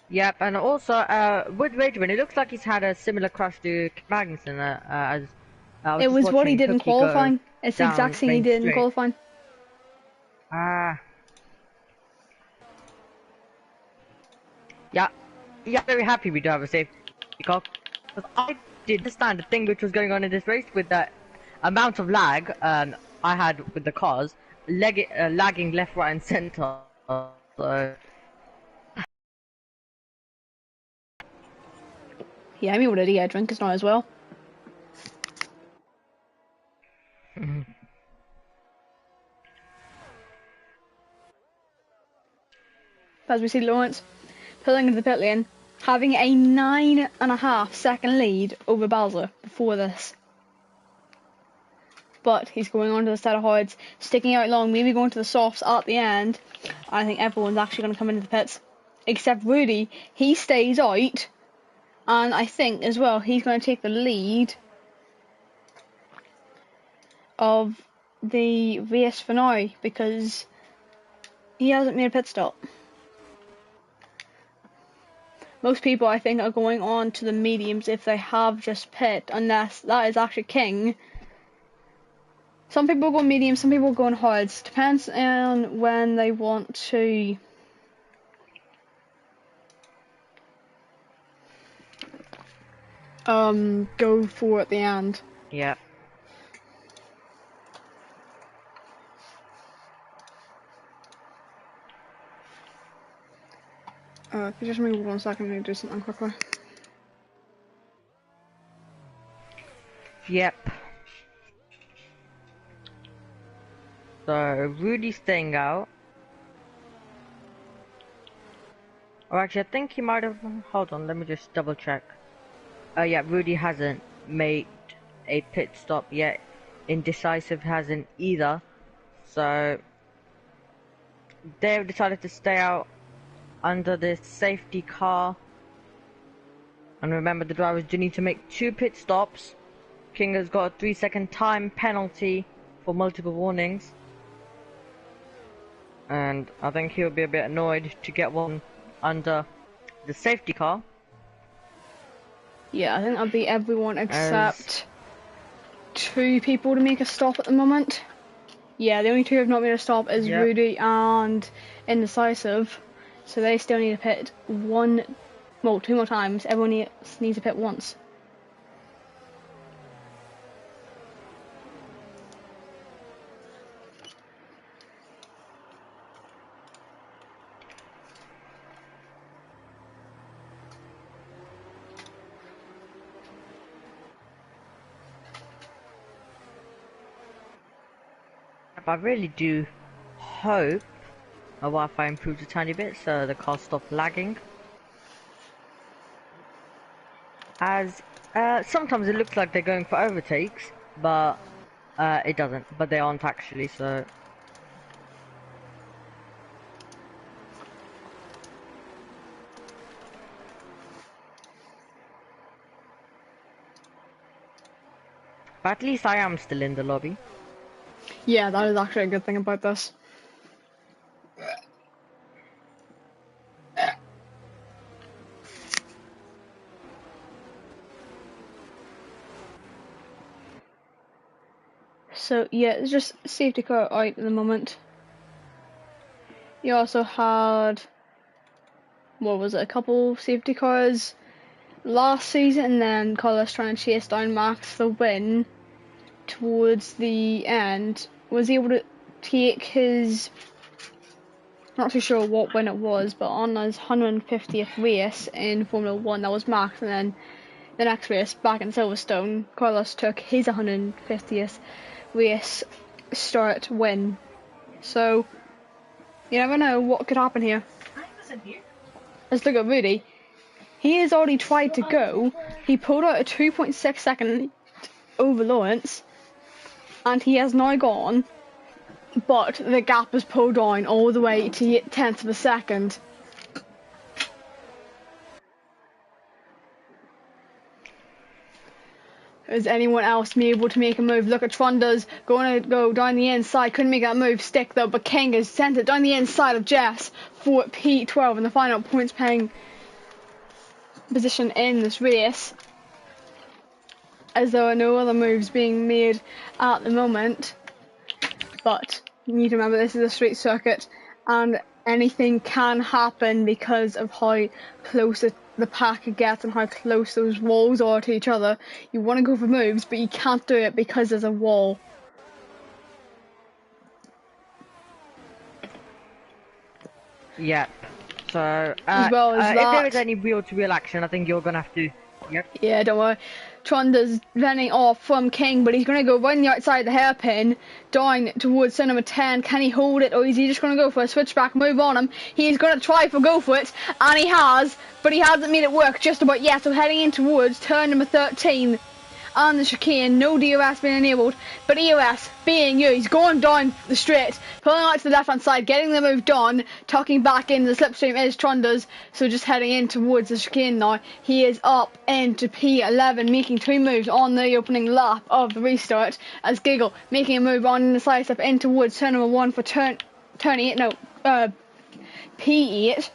Yep, and also with Rageman, it looks like he's had a similar crash to Magnussen as. It was what he did in qualifying. It's the exact thing he did in qualifying. Ah. Yeah. Yeah, very happy we do have a safety car. Because I did understand the thing which was going on in this race with that amount of lag I had with the cars, lagging left, right, and center. So Yeah, I mean, what did he drink? It's not as well. As we see Lawrence pulling into the pit lane, having a 9.5 second lead over Bowser before this. But he's going on to the set of hards, sticking out long, maybe going to the softs at the end. I think everyone's actually going to come into the pits, except Rudy. He stays out, and I think as well he's going to take the lead of the race for now because he hasn't made a pit stop. Most people, I think, are going on to the mediums if they have just pit, unless that is actually king. Some people go medium, some people go on hards. Depends on when they want to go for at the end. yeah. Could you just move 1 second and do something quickly? Yep. So Rudy's staying out. Or actually, I think he might have. Hold on, let me just double check. Yeah, Rudy hasn't made a pit stop yet. Indecisive hasn't either. So they've decided to stay out under this safety car. And remember, the drivers do need to make 2 pit stops. King has got a 3-second time penalty for multiple warnings. And I think he'll be a bit annoyed to get one under the safety car. Yeah, I think that'll be everyone except 2 people to make a stop at the moment. Yeah, the only 2 who have not made a stop is Rudy and Indecisive. So they still need to pit 2 more times. Everyone needs to pit once. I really do hope my Wi-Fi improves a tiny bit so the car stops lagging. As sometimes it looks like they're going for overtakes, but it doesn't. But they aren't actually, so. But at least I am still in the lobby. Yeah, that is actually a good thing about this. So yeah, it's just safety car out at the moment. You also had, what was it, a couple safety cars last season, and then Carlos trying to chase down Max the win towards the end. Was able to take his, not too sure what win it was, but on his 150th race in Formula 1, that was Max, and then the next race back in Silverstone, Carlos took his 150th race start win. So you never know what could happen here. Let's look at Rudy. He has already tried to go. He pulled out a 2.6 second over Lawrence, and he has now gone, but the gap is pulled down all the way to 10th of a second. Is anyone else be able to make a move? Look at Tronda's going to go down the inside. Couldn't make that move stick though, but King has sent it down the inside of Jess for P12 in the final points paying position in this race. As there are no other moves being made at the moment. But you need to remember this is a street circuit and anything can happen because of how close it the pack gets and how close those walls are to each other. You want to go for moves, but you can't do it because there's a wall. Yep. So, As well as if that, there is any wheel-to-wheel action, I think you're gonna have to. Yep. yeah, don't worry. Tronda's running off from King, but he's going to go right on the outside of the hairpin, down towards center number 10. Can he hold it, or is he just going to go for a switchback move on him? He's going to try for go for it, and he has, but he hasn't made it work just about yet. So heading in towards turn number 13. On the chicane, no DRS being enabled, but EOS being used, going down the straight, pulling out to the left hand side, getting the move done, tucking back into the slipstream is Tronda's, so just heading in towards the chicane now. He is up into P11, making 2 moves on the opening lap of the restart, as Giggle making a move on the side step in towards turn number 1 for turn 8, P8.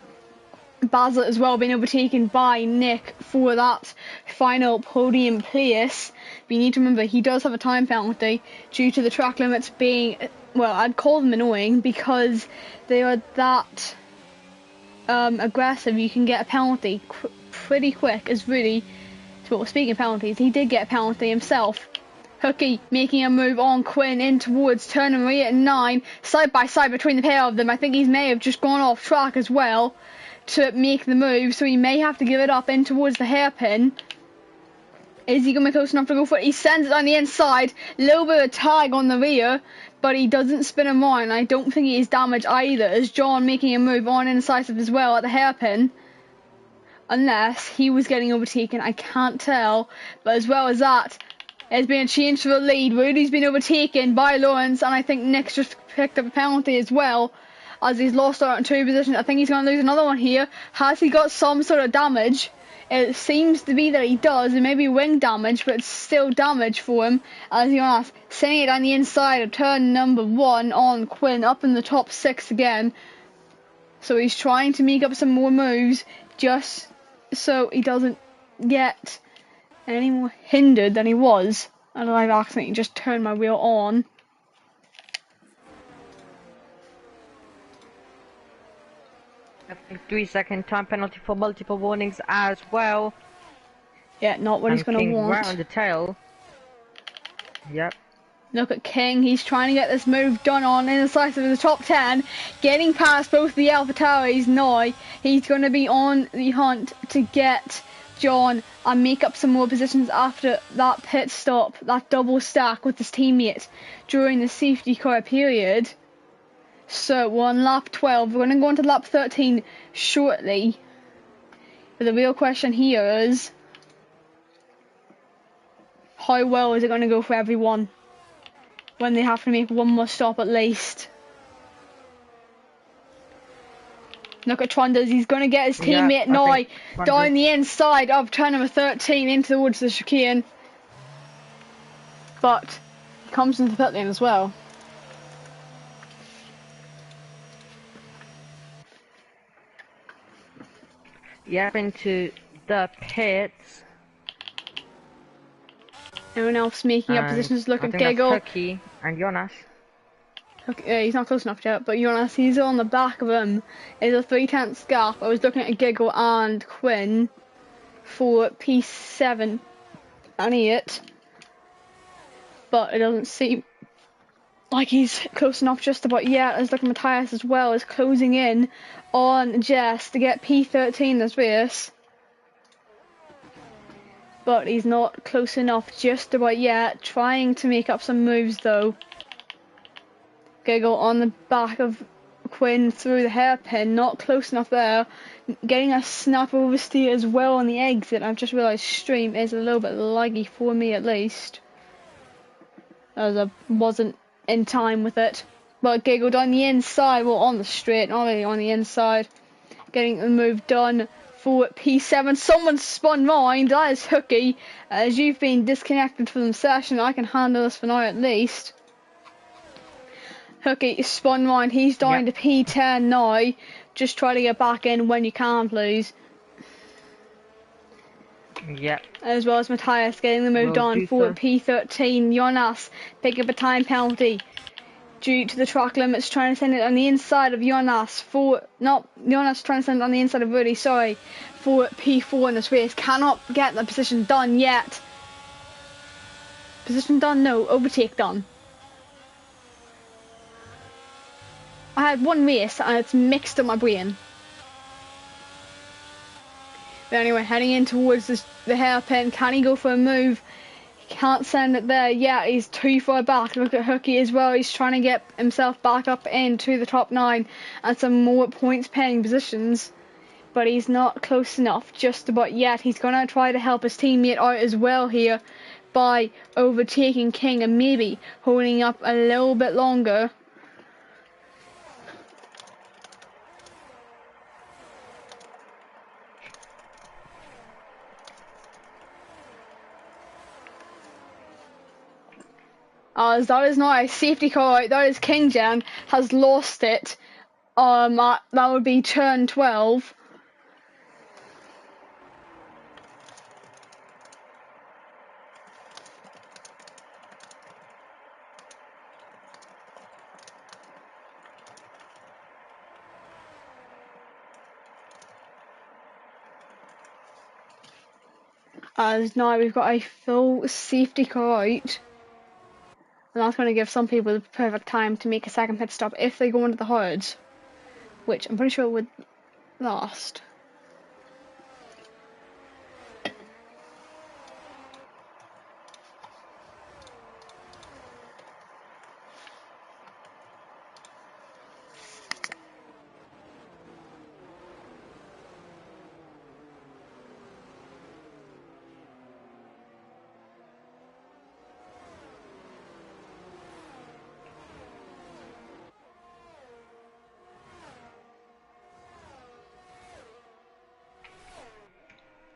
Basil as well being overtaken by Nick for that final podium place. But you need to remember he does have a time penalty due to the track limits being, well, I'd call them annoying because they are that aggressive. You can get a penalty pretty quick. As Rudy, well, speaking of penalties, he did get a penalty himself. Hooky making a move on Quinn in towards turn number 8 and 9, side by side between the pair of them. I think he may have just gone off track as well to make the move, so he may have to give it up in towards the hairpin. Is he going to be close enough to go for it? He sends it on the inside, little bit of tag on the rear, but he doesn't spin him on. I don't think he is damaged either, as John making a move on indecisive as well at the hairpin. Unless he was getting overtaken, I can't tell. But as well as that, there's been a change to the lead. Rudy's been overtaken by Lawrence, and I think Nick's just picked up a penalty as well, as he's lost out on 2 positions. I think he's going to lose another one here. Has he got some sort of damage? It seems to be that he does. It may be wing damage, but it's still damage for him. As you ask, sending it on the inside of turn number 1 on Quinn, up in the top 6 again. So he's trying to make up some more moves, just so he doesn't get any more hindered than he was. And I've accidentally just turned my wheel on. A 3-second time penalty for multiple warnings as well. Yeah, not what he's going to want. Right on the tail. Yep. Look at King, he's trying to get this move done on indecisive in the top 10, getting past both the AlphaTauris now. He's going to be on the hunt to get John and make up some more positions after that pit stop, that double stack with his teammate during the safety car period. So we're on lap 12, we're going to go on to lap 13 shortly. But the real question here is, how well is it going to go for everyone when they have to make one more stop at least? Look at Trondas, he's going to get his teammate now down the inside of turn number 13 in towards the chicane. But he comes into the pit lane as well. Yep, into the pits. Everyone else making up positions. Look at Giggle. Cookie and Jonas. Okay, he's not close enough yet, but Jonas, he's on the back of him. It's a 3/10 gap. I was looking at Giggle and Quinn for P7 and 8, but it doesn't seem like he's close enough just about yet. As look at Matthias as well is closing in on Jess to get P13 this race. But he's not close enough just about yet. Trying to make up some moves though. Giggle on the back of Quinn through the hairpin, not close enough there. Getting a snap oversteer as well on the exit. I've just realised stream is a little bit laggy for me at least, as I wasn't in time with it. But Giggle down the inside, well on the straight, not really on the inside. Getting the move done for P7. Someone spun mine, that is Hooky. As you've been disconnected from the session, I can handle this for now at least. Hooky spun mine, he's down to P10 now. Just try to get back in when you can, please. Yep. As well as Matthias getting the move done for P13. Jonas picking up a time penalty due to the track limits, trying to send it on the inside of Jonas Jonas trying to send it on the inside of Woody, sorry, for P4 in this race. Cannot get the position done yet. Position done? No. Overtake done. I had one race and it's mixed up my brain. But anyway, heading in towards the hairpin. Can he go for a move? He can't send it there yet. He's too far back. Look at Hooky as well. He's trying to get himself back up into the top 9 and some more points paying positions. But he's not close enough just about yet. He's going to try to help his teammate out as well here by overtaking King and maybe holding up a little bit longer. As that is not a safety car out, that is King Jan has lost it. That would be turn 12. As now we've got a full safety car out. And that's going to give some people the perfect time to make a second pit stop if they go into the hards, which I'm pretty sure would last.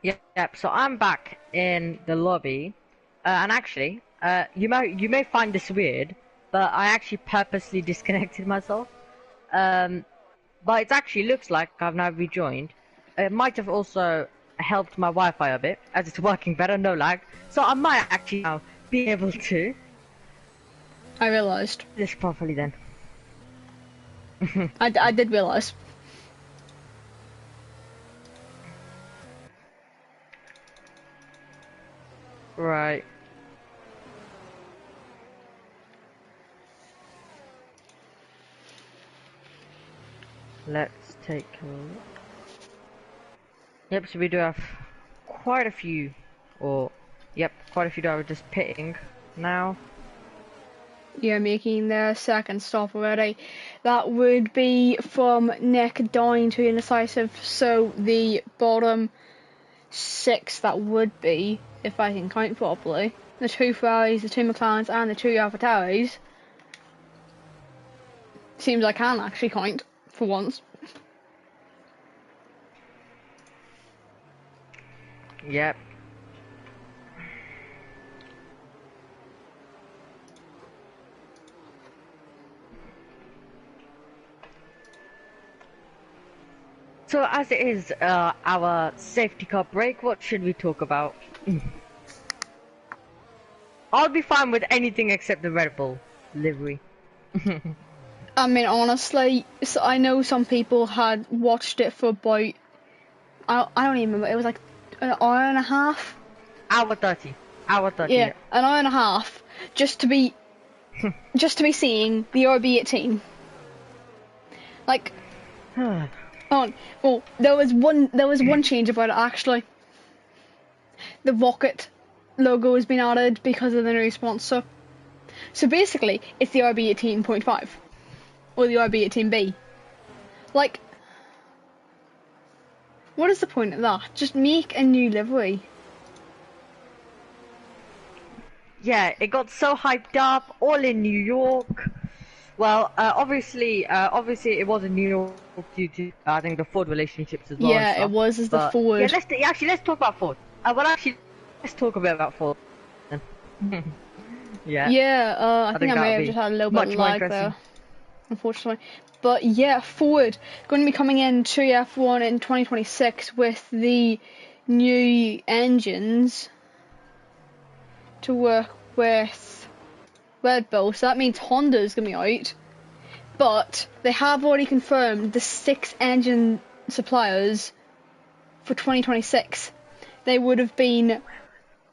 Yep. So I'm back in the lobby, and actually, you may find this weird, but I actually purposely disconnected myself. But it actually looks like I've now rejoined. It might have also helped my Wi-Fi a bit, as it's working better, no lag. So I might actually now be able to. I realised. This properly then. I did realise. Right. Let's take a look. Yep, so we do have quite a few, quite a few that are just pitting now. Yeah, making their second stop already. That would be from Nick down to indecisive, so the bottom 6 that would be, if I can count properly, the 2 Ferraris, the 2 McLarens and the 2 AlphaTauris. Seems I can actually count for once. Yep. So as it is our safety car break, what should we talk about? I'll be fine with anything except the Red Bull livery. I mean, honestly, so I know some people had watched it for about, I don't even remember, it was like an hour and a half? Hour 30. Yeah, an hour and a half, just to be seeing the RB18. Like, oh, well, there was one change about it actually. The rocket logo has been added because of the new sponsor. So basically, it's the RB18.5 or the RB18B. Like, what is the point of that? Just make a new livery. Yeah, it got so hyped up, all in New York. Well, obviously it was in New York due to, I think, the Ford relationships as well. Yeah, it was as the Ford. Yeah, let's talk about Ford. Let's talk a bit about Ford. Yeah. Yeah, I think I may have just had a little bit of lag there, unfortunately. But yeah, Ford going to be coming into F1 in 2026 with the new engines to work with Red Bull. So that means Honda's going to be out. but they have already confirmed the 6 engine suppliers for 2026. They would have been,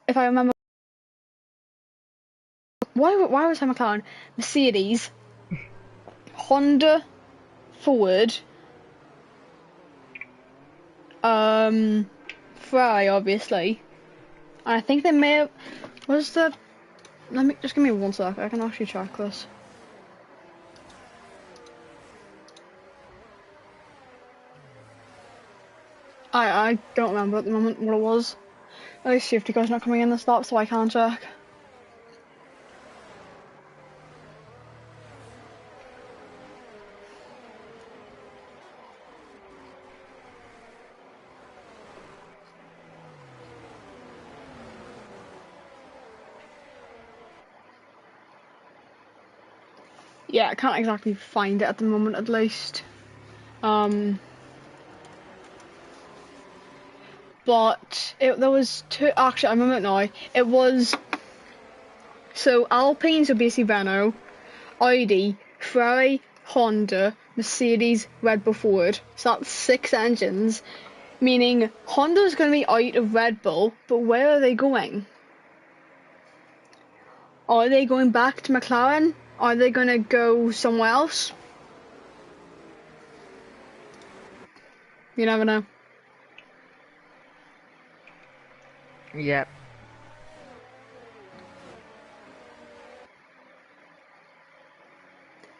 if I remember, why was I McLaren? Mercedes, Honda, Ford, Ferrari, obviously. And I think they may have, just give me 1 sec, I can actually check this. I don't remember at the moment what it was. At least safety car's not coming in this lap, so I can't check. Yeah, I can't exactly find it at the moment, at least. But there was 2. Actually, I remember it now. It was, so Alpine's are basically Renault, Audi, Ferrari, Honda, Mercedes, Red Bull, Ford. So that's 6 engines, meaning Honda's going to be out of Red Bull. But where are they going? Are they going back to McLaren? Are they going to go somewhere else? You never know. Yep.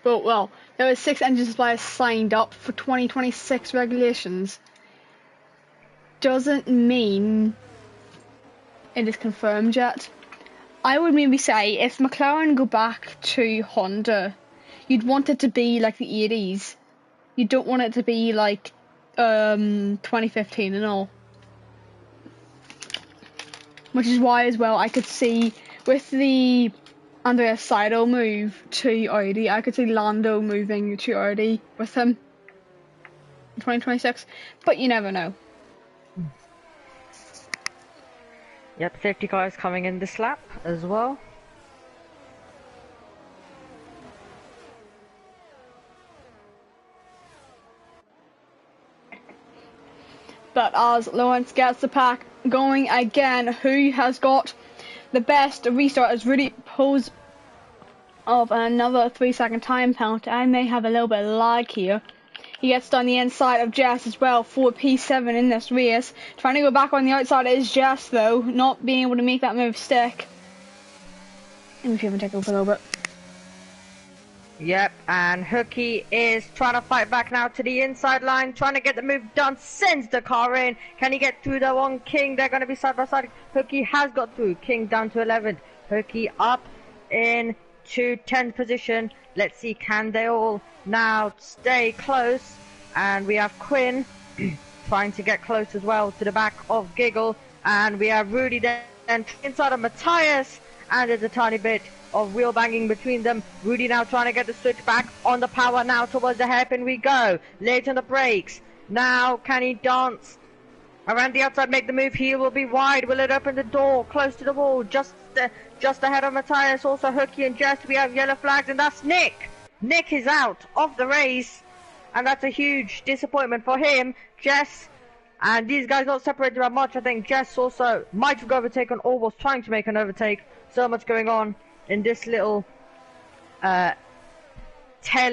But, well, there were 6 engine suppliers signed up for 2026 regulations. Doesn't mean it is confirmed yet. I would maybe say if McLaren go back to Honda, you'd want it to be like the 80s. You don't want it to be like 2015 and all. Which is why as well I could see with the Andrea Seidel move to Audi, I could see Lando moving to Audi with him in 2026. But you never know. Yep, safety car is coming in this lap as well. But as Lawrence gets the pack going again, who has got the best restart is really pose of another 3-second time penalty. I may have a little bit of lag here. He gets down the inside of Jess as well for P7 in this race. Trying to go back on the outside is Jess though, not being able to make that move stick. Let me see if I can take over a little bit. Yep, and Hooky is trying to fight back now to the inside line, trying to get the move done, sends the car in. Can he get through the one King? They're going to be side by side. Hooky has got through. King down to 11th. Hooky up in to 10th position. Let's see, can they all now stay close? And we have Quinn trying to get close as well to the back of Giggle. And we have Rudy then inside of Matthias. And there's a tiny bit of wheel banging between them. Rudy now trying to get the switch back on the power now towards the hairpin we go. Late on the brakes. Now can he dance around the outside, make the move? He will be wide. Will it open the door close to the wall? Just ahead of Matthias. Also Hooky and Jess. We have yellow flags and that's Nick. Nick is out of the race and that's a huge disappointment for him. Jess and these guys not separated by much. I think Jess also might have overtaken or was trying to make an overtake. So much going on in this little tail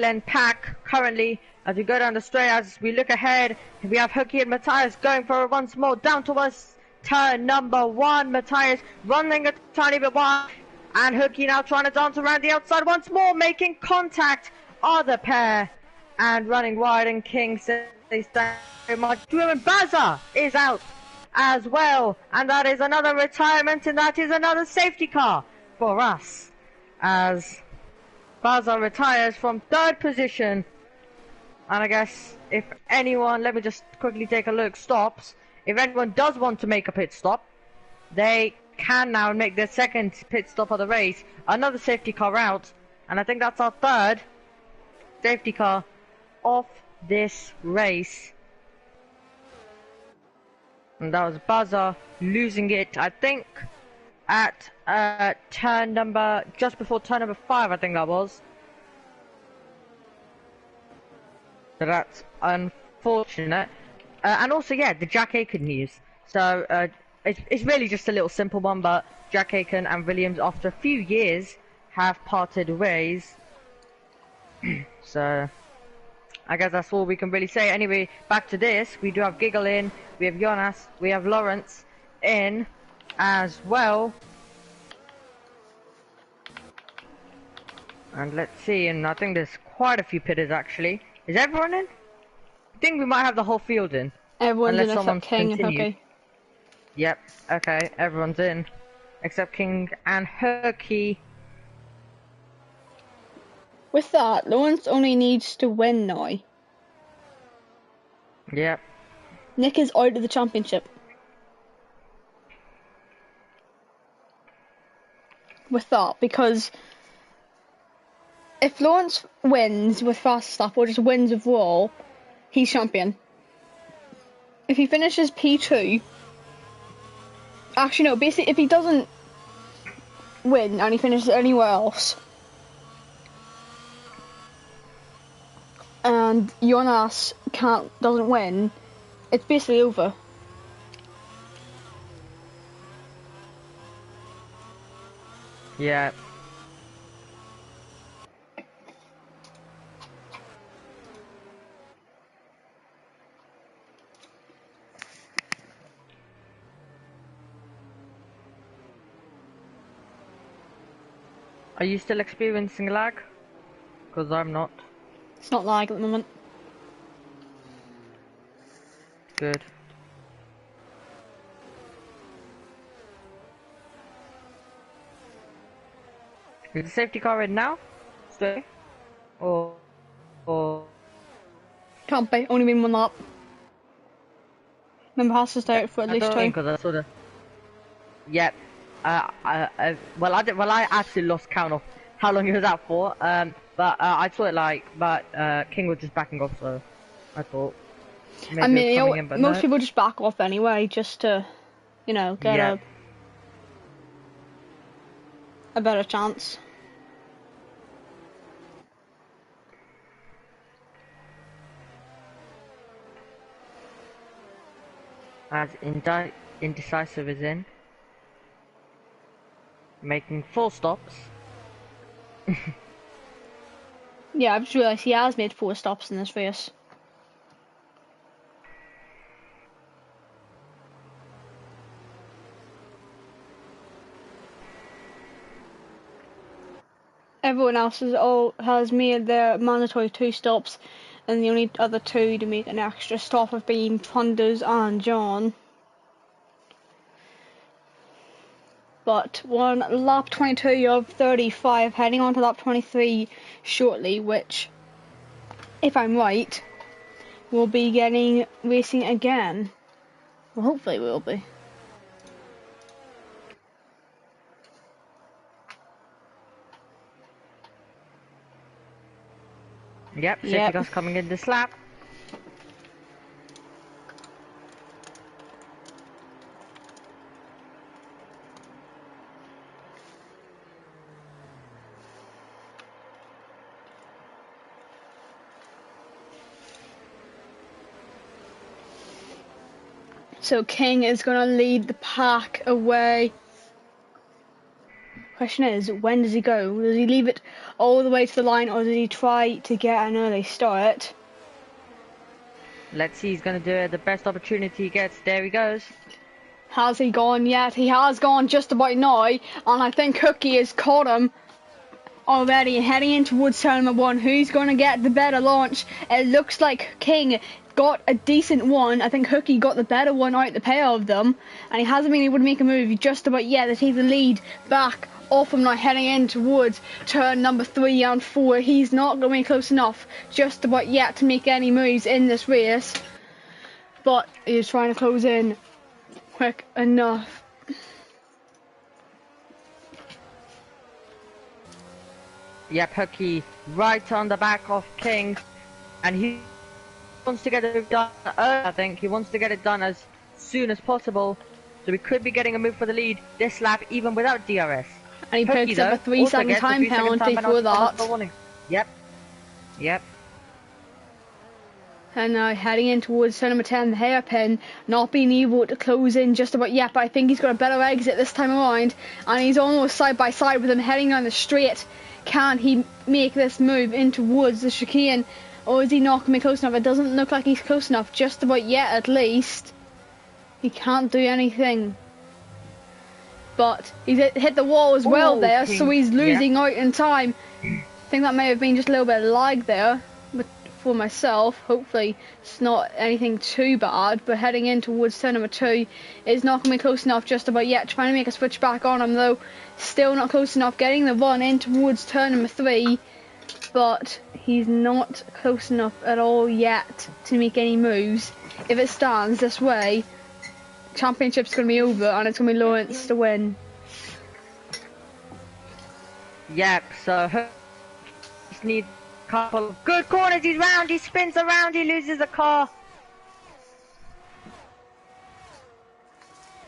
end pack currently as we go down the straight. As we look ahead, we have Hooky and Matthias going for it once more down towards turn number 1. Matthias running a tiny bit wide and Hooky now trying to dance around the outside once more, making contact. Other pair and running wide, and King says very much. And Baza is out as well, and that is another retirement, and that is another safety car for us as Baza retires from 3rd position. And I guess if anyone, let me just quickly take a look, stops, if anyone does want to make a pit stop, they can now make their 2nd pit stop of the race. Another safety car out, and I think that's our 3rd safety car of this race. And that was Baza losing it, I think, at turn number, just before turn number 5, I think that was. So that's unfortunate. And also, yeah, the Jack Aiken news. So it's really just a little simple one, but Jack Aiken and Williams, after a few years, have parted ways. So I guess that's all we can really say. Anyway, back to this. We do have Giggle in, we have Jonas, we have Lawrence in as well. And let's see, and I think there's quite a few pitters actually. Is everyone in? I think we might have the whole field in. Everyone's Unless in except someone's King and continued. Hooky. Yep, okay, everyone's in. Except King and Herky. With that, Lawrence only needs to win now. Yep. Nick is out of the championship. With that, because if Lawrence wins with fast stuff or just wins overall, he's champion. If he finishes P2, actually no, basically if he doesn't win and he finishes anywhere else, and Jonas doesn't win, it's basically over. Yeah. Are you still experiencing lag? Because I'm not. It's not lag at the moment. Good. Is the safety car in now? Stay? Or... Can't be, only been one lap. Remember, has to stay out for at least two. Because I sort of... Yep. Well, I actually lost count of how long he was out for. But I thought King was just backing off, so I thought. Maybe I mean, it was coming in, but most no. people just back off anyway, just to, you know, get a better chance. As Indecisive is in. Making 4 stops. Yeah, I've just realised he has made 4 stops in this race. Everyone else has made their mandatory 2 stops, and the only other 2 to make an extra stop have been Thunders and John. But we're on lap 22 of 35, heading on to lap 23 shortly, which, if I'm right, we'll be getting racing again. Well, hopefully we will be. Yep, safety car's coming in this lap. So King is going to lead the pack away. Question is, when does he go? Does he leave it all the way to the line, or does he try to get an early start? Let's see, he's going to do it. The best opportunity he gets. There he goes. Has he gone yet? He has gone just about now, and I think Hooky has caught him already, heading in towards turn number 1. Who's going to get the better launch? It looks like King got a decent one. I think Hooky got the better one out of the pair of them, and he hasn't been able to make a move just about yet to take the lead back off him now, heading in towards turn number 3 and 4. He's not going to be close enough just about yet to make any moves in this race, but he's trying to close in quick enough. Yep, Hooky right on the back of King, and he wants to get it done. I think he wants to get it done as soon as possible, so we could be getting a move for the lead this lap, even without DRS. And he picks up a 3-second time penalty for that. Yep. Yep. And now heading in towards turn number 10, the hairpin, not being able to close in just about yet, but I think he's got a better exit this time around, and he's almost side by side with him heading down the straight. Can he make this move in towards the chicane, or is he not going to be close enough? It doesn't look like he's close enough, just about yet at least. He can't do anything. But he's hit the wall as well there, so he's losing out in time. I think that may have been just a little bit of lag there. But for myself, hopefully it's not anything too bad, but heading in towards turn number 2 is not going to be close enough just about yet. Trying to make a switch back on him though, still not close enough. Getting the run in towards turn number 3, but he's not close enough at all yet to make any moves. If it stands this way, championship's going to be over and it's going to be Lawrence to win. Yep, so just need a couple of good corners. He's round, he spins around, he loses the car.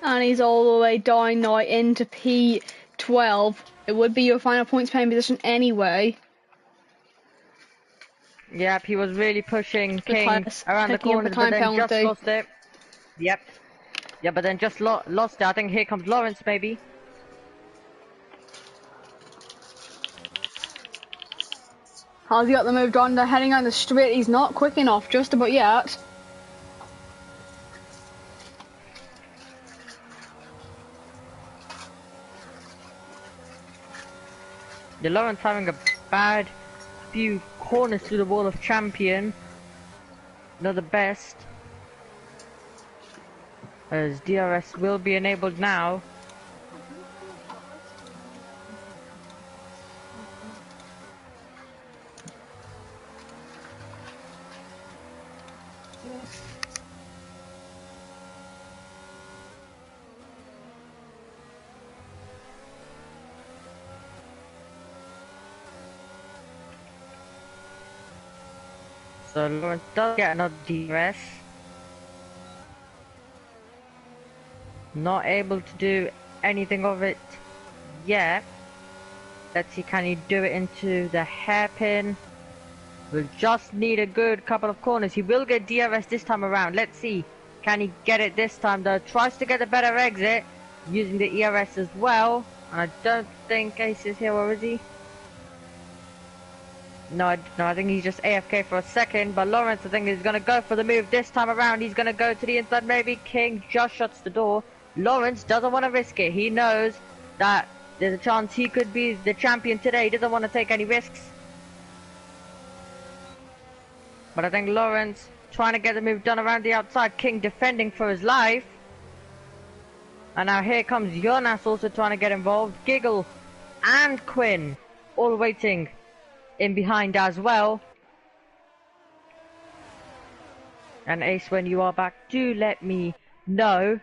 And he's all the way down now into P12. It would be your final points paying position anyway. Yep, he was really pushing King around the corner, but then just lost it. Yep. Yeah, but then just lost it. I think here comes Lawrence, maybe. How's he got the move done? They're heading down the straight. He's not quick enough, just about yet. Yeah, Lawrence having a bad few corners through the wall of champion. Not the best. As DRS will be enabled now. So Lawrence does get another DRS. Not able to do anything of it yet. Let's see, can he do it into the hairpin? We'll just need a good couple of corners. He will get DRS this time around. Let's see, can he get it this time though? Tries to get a better exit using the ERS as well. And I don't think Ace is here, or is he? No, I think he's just AFK for a second, but Lawrence, I think, is going to go for the move this time around. He's going to go to the inside, maybe. King just shuts the door. Lawrence doesn't want to risk it. He knows that there's a chance he could be the champion today. He doesn't want to take any risks. But I think Lawrence trying to get the move done around the outside. King defending for his life. And now here comes Jonas also trying to get involved. Giggle and Quinn all waiting in behind as well. And Ace, when you are back, do let me know.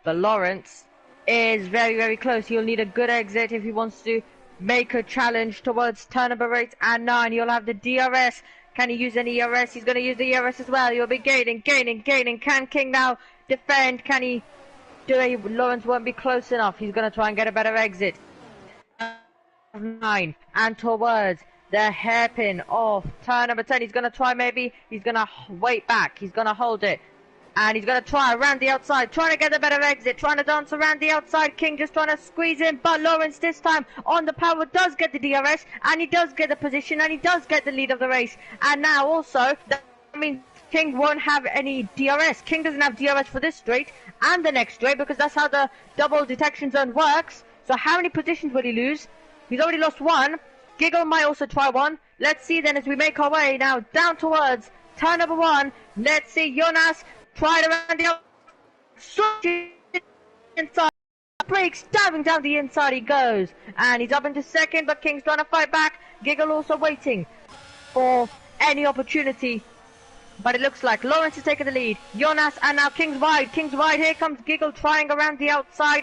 But Lawrence is very, very close. He'll need a good exit if he wants to make a challenge towards turn number 8 and 9. He'll have the DRS. Can he use an ERS? He's going to use the ERS as well. He'll be gaining. Can King now defend? Can he do it? Lawrence won't be close enough. He's going to try and get a better exit. 9 and towards the hairpin of turn number 10. He's going to try, maybe. He's going to wait back. He's going to hold it. And he's going to try around the outside, trying to get a better exit, trying to dance around the outside. King just trying to squeeze in, but Lawrence this time on the power does get the DRS, and he does get the position, and he does get the lead of the race. And now also, that means King won't have any DRS. King doesn't have DRS for this straight and the next straight, because that's how the double detection zone works. So how many positions will he lose? He's already lost one. Giggle might also try one. Let's see then as we make our way now down towards turn number 1. Let's see, Jonas tried around the inside, breaks, diving down the inside he goes, and he's up into second, but King's trying to fight back. Giggle also waiting for any opportunity, but it looks like Lawrence is taking the lead. Jonas, and now King's wide, here comes Giggle trying around the outside,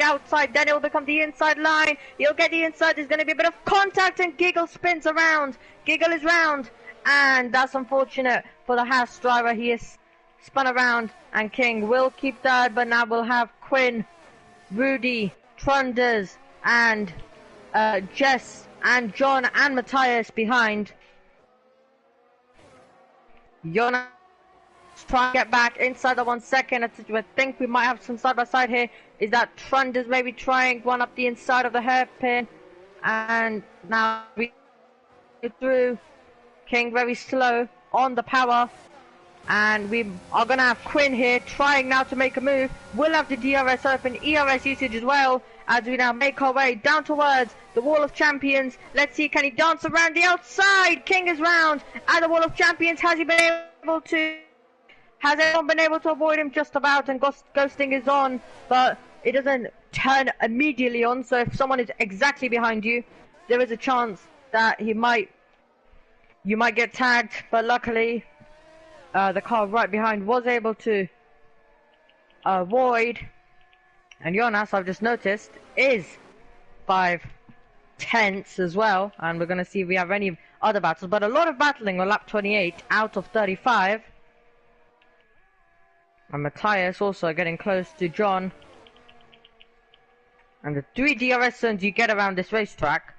then it will become the inside line. He'll get the inside, there's going to be a bit of contact, and Giggle spins around. Giggle is round, and that's unfortunate for the Haas driver. He is spun around, and King will keep third, but now we'll have Quinn, Rudy, Trunders, and Jess, and John, and Matthias behind. Jonas try and get back inside the 1 second. I think we might have some side by side here. Is that Trunders maybe trying one up the inside of the hairpin, and now we get through. King very slow on the power, and we are gonna have Quinn here trying now to make a move. We'll have the DRS open, ERS usage as well, as we now make our way down towards the Wall of Champions. Let's see, can he dance around the outside? King is round at the Wall of Champions. Has he been able to? Has anyone been able to avoid him? Just about, and ghosting is on, but it doesn't turn immediately on. So if someone is exactly behind you, there is a chance that you might get tagged. But luckily, the car right behind was able to avoid. And Jonas, I've just noticed, is 5/10 as well. And we're going to see if we have any other battles. But a lot of battling on lap 28 out of 35. And Matthias also getting close to John. And the 3 DRS zones you get around this racetrack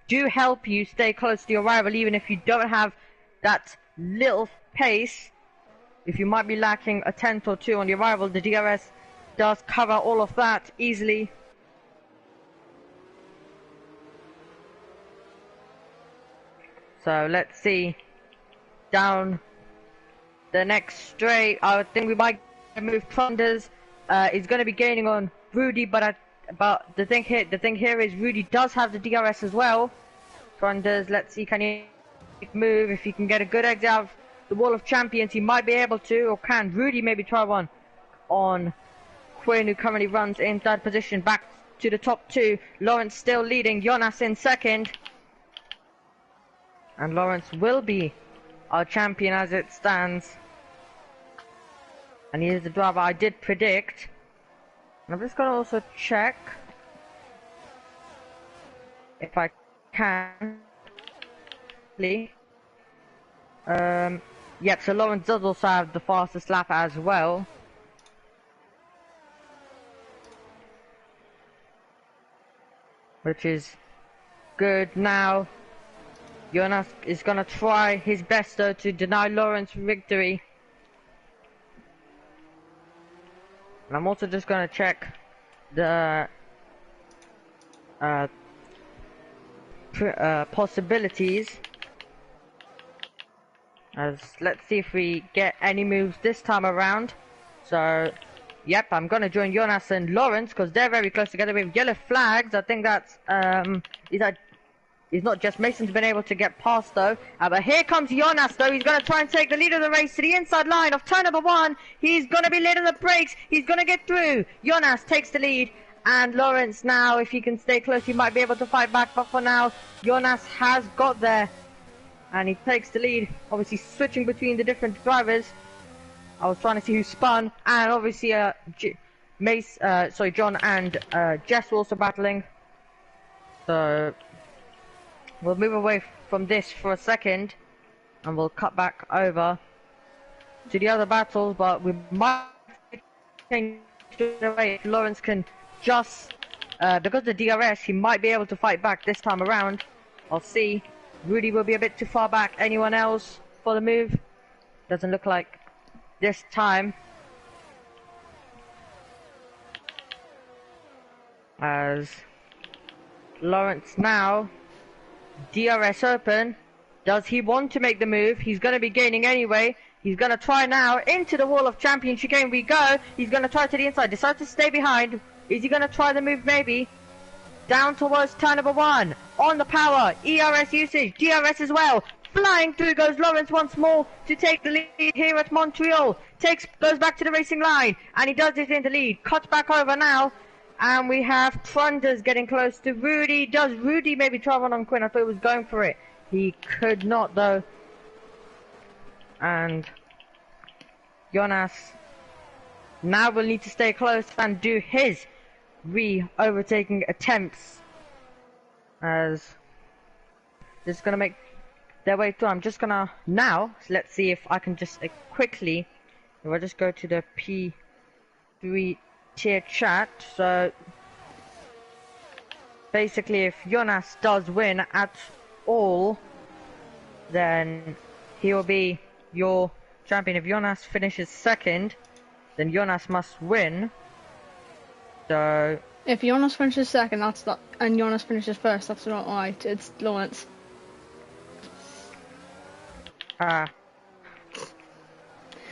do help you stay close to your rival, even if you don't have that little pace. If you might be lacking a tenth or two on your rival, the DRS does cover all of that easily. So let's see, down the next straight, I think we might move Trunders. Is going to be gaining on Rudy, but the thing here is Rudy does have the DRS as well. Trunders, let's see, can he move? If he can get a good exit out of the Wall of Champions, he might be able to, or can Rudy maybe try one on Quinn, who currently runs in third position, back to the top 2. Lawrence still leading, Jonas in second. And Lawrence will be our champion as it stands. And he is the driver I did predict. And I'm just going to also check if I can. Yep, so Lawrence does also have the fastest lap as well. Which is good. Now Jonas is going to try his best though to deny Lawrence victory. And I'm also just going to check the possibilities. Let's see if we get any moves this time around. So, yep, I'm going to join Jonas and Lawrence because they're very close together with yellow flags. I think that's He's not just Mason's been able to get past though. But here comes Jonas though. He's going to try and take the lead of the race to the inside line of turn number 1. He's going to be late on the brakes. He's going to get through. Jonas takes the lead. And Lawrence now, if he can stay close, he might be able to fight back. But for now, Jonas has got there. And he takes the lead. Obviously switching between the different drivers. I was trying to see who spun. And obviously John and Jess were also battling. So we'll move away from this for a second, and we'll cut back over to the other battles, but we might change the way if Lawrence can just, because the DRS, he might be able to fight back this time around. I'll see. Rudy will be a bit too far back. Anyone else for the move? Doesn't look like this time. As Lawrence now, DRS open. Does he want to make the move? He's going to be gaining anyway. He's going to try now into the Wall of Champions chicane we go. He's going to try to the inside. Decides to stay behind. Is he going to try the move maybe? Down towards turn number 1. On the power. ERS usage. DRS as well. Flying through goes Lawrence once more to take the lead here at Montreal. Goes back to the racing line. And he does it in the lead. Cuts back over now. And we have Trunders getting close to Rudy. Does Rudy maybe try one on Quinn? I thought he was going for it. He could not though. And Jonas now will need to stay close and do his overtaking attempts. As just gonna make their way through. I'm just gonna now, let's see if I can just quickly, if I just go to the P3 tier chat. So basically if Jonas does win at all, then he will be your champion. If Jonas finishes second, then Jonas must win. So If Jonas finishes second, that's not, and Jonas finishes first, that's not right. It's Lawrence.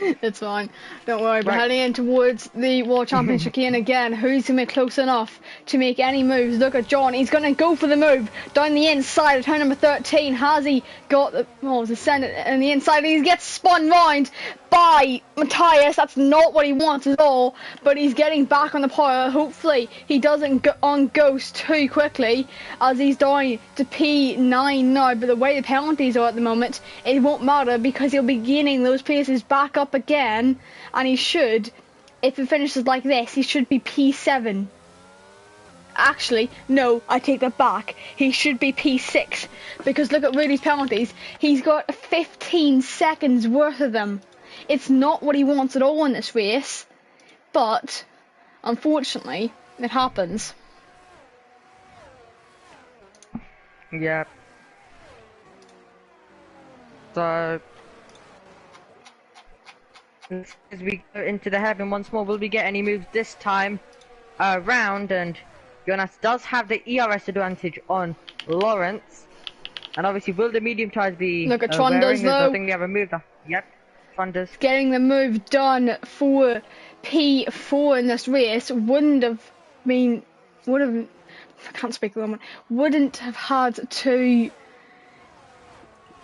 It's fine. Don't worry. But heading in towards the World Championship again, who's going to be close enough to make any moves? Look at John. He's going to go for the move down the inside of turn number 13. Has he got the... Oh, the Senate on the inside. He gets spun round by Matthias. That's not what he wants at all. But he's getting back on the power. Hopefully, he doesn't go on Ghost too quickly as he's down to P9 now. But the way the penalties are at the moment, it won't matter because he'll be gaining those places back up again, and he should, if it finishes like this, he should be P7. Actually, no, I take that back. He should be P6 because look at Rudy's penalties. He's got 15 seconds worth of them. It's not what he wants at all in this race, but unfortunately, it happens. Yeah. So as we go into the heaven once more, will we get any moves this time around? And Jonas does have the ERS advantage on Lawrence. And obviously, will the medium tires be look at Trundles though? I think they have a move. Yep, Trundles. Getting the move done for P4 in this race wouldn't have been, I can't speak the moment, wouldn't have had to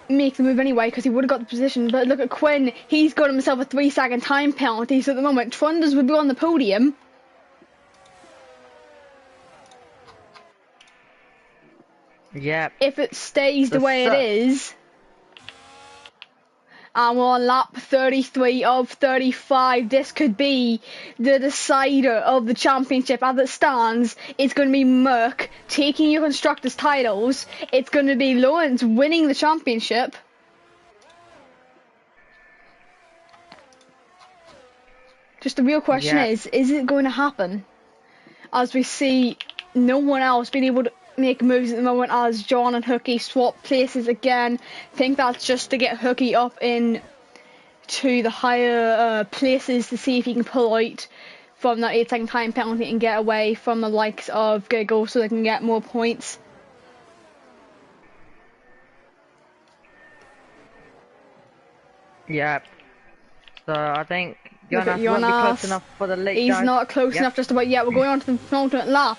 make the move anyway because he would have got the position. But look at Quinn, he's got himself a 3-second time penalty, so at the moment Trundles would be on the podium. Yeah. If it stays the way it is. And we're on lap 33 of 35. This could be the decider of the championship. As it stands, it's going to be Merck taking your constructors' titles. It's going to be Lawrence winning the championship. Just the real question is it going to happen? As we see no one else being able to make moves at the moment as John and Hooky swap places again. I think that's just to get Hooky up in to the higher places to see if he can pull out from that 8-second time penalty and get away from the likes of Giggle so they can get more points. Yeah. So I think Jonas won't be close enough for the late. He's not close enough just about yet. We're going on to the penultimate lap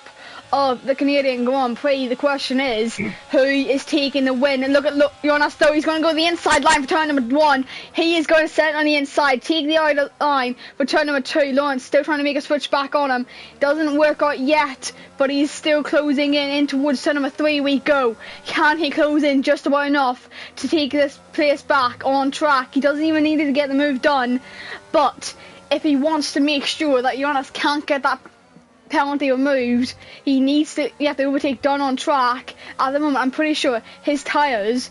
of the Canadian Grand Prix. The question is, who is taking the win? And look, Jonas though, he's going to go to the inside line for turn number 1. He is going to set it on the inside, take the outer line for turn number 2. Lawrence still trying to make a switch back on him. Doesn't work out yet, but he's still closing in towards turn number 3 we go. Can he close in just about enough to take this place back on track? He doesn't even need to get the move done, but if he wants to make sure that Jonas can't get that penalty removed, he have to overtake Dunn on track. At the moment, I'm pretty sure his tyres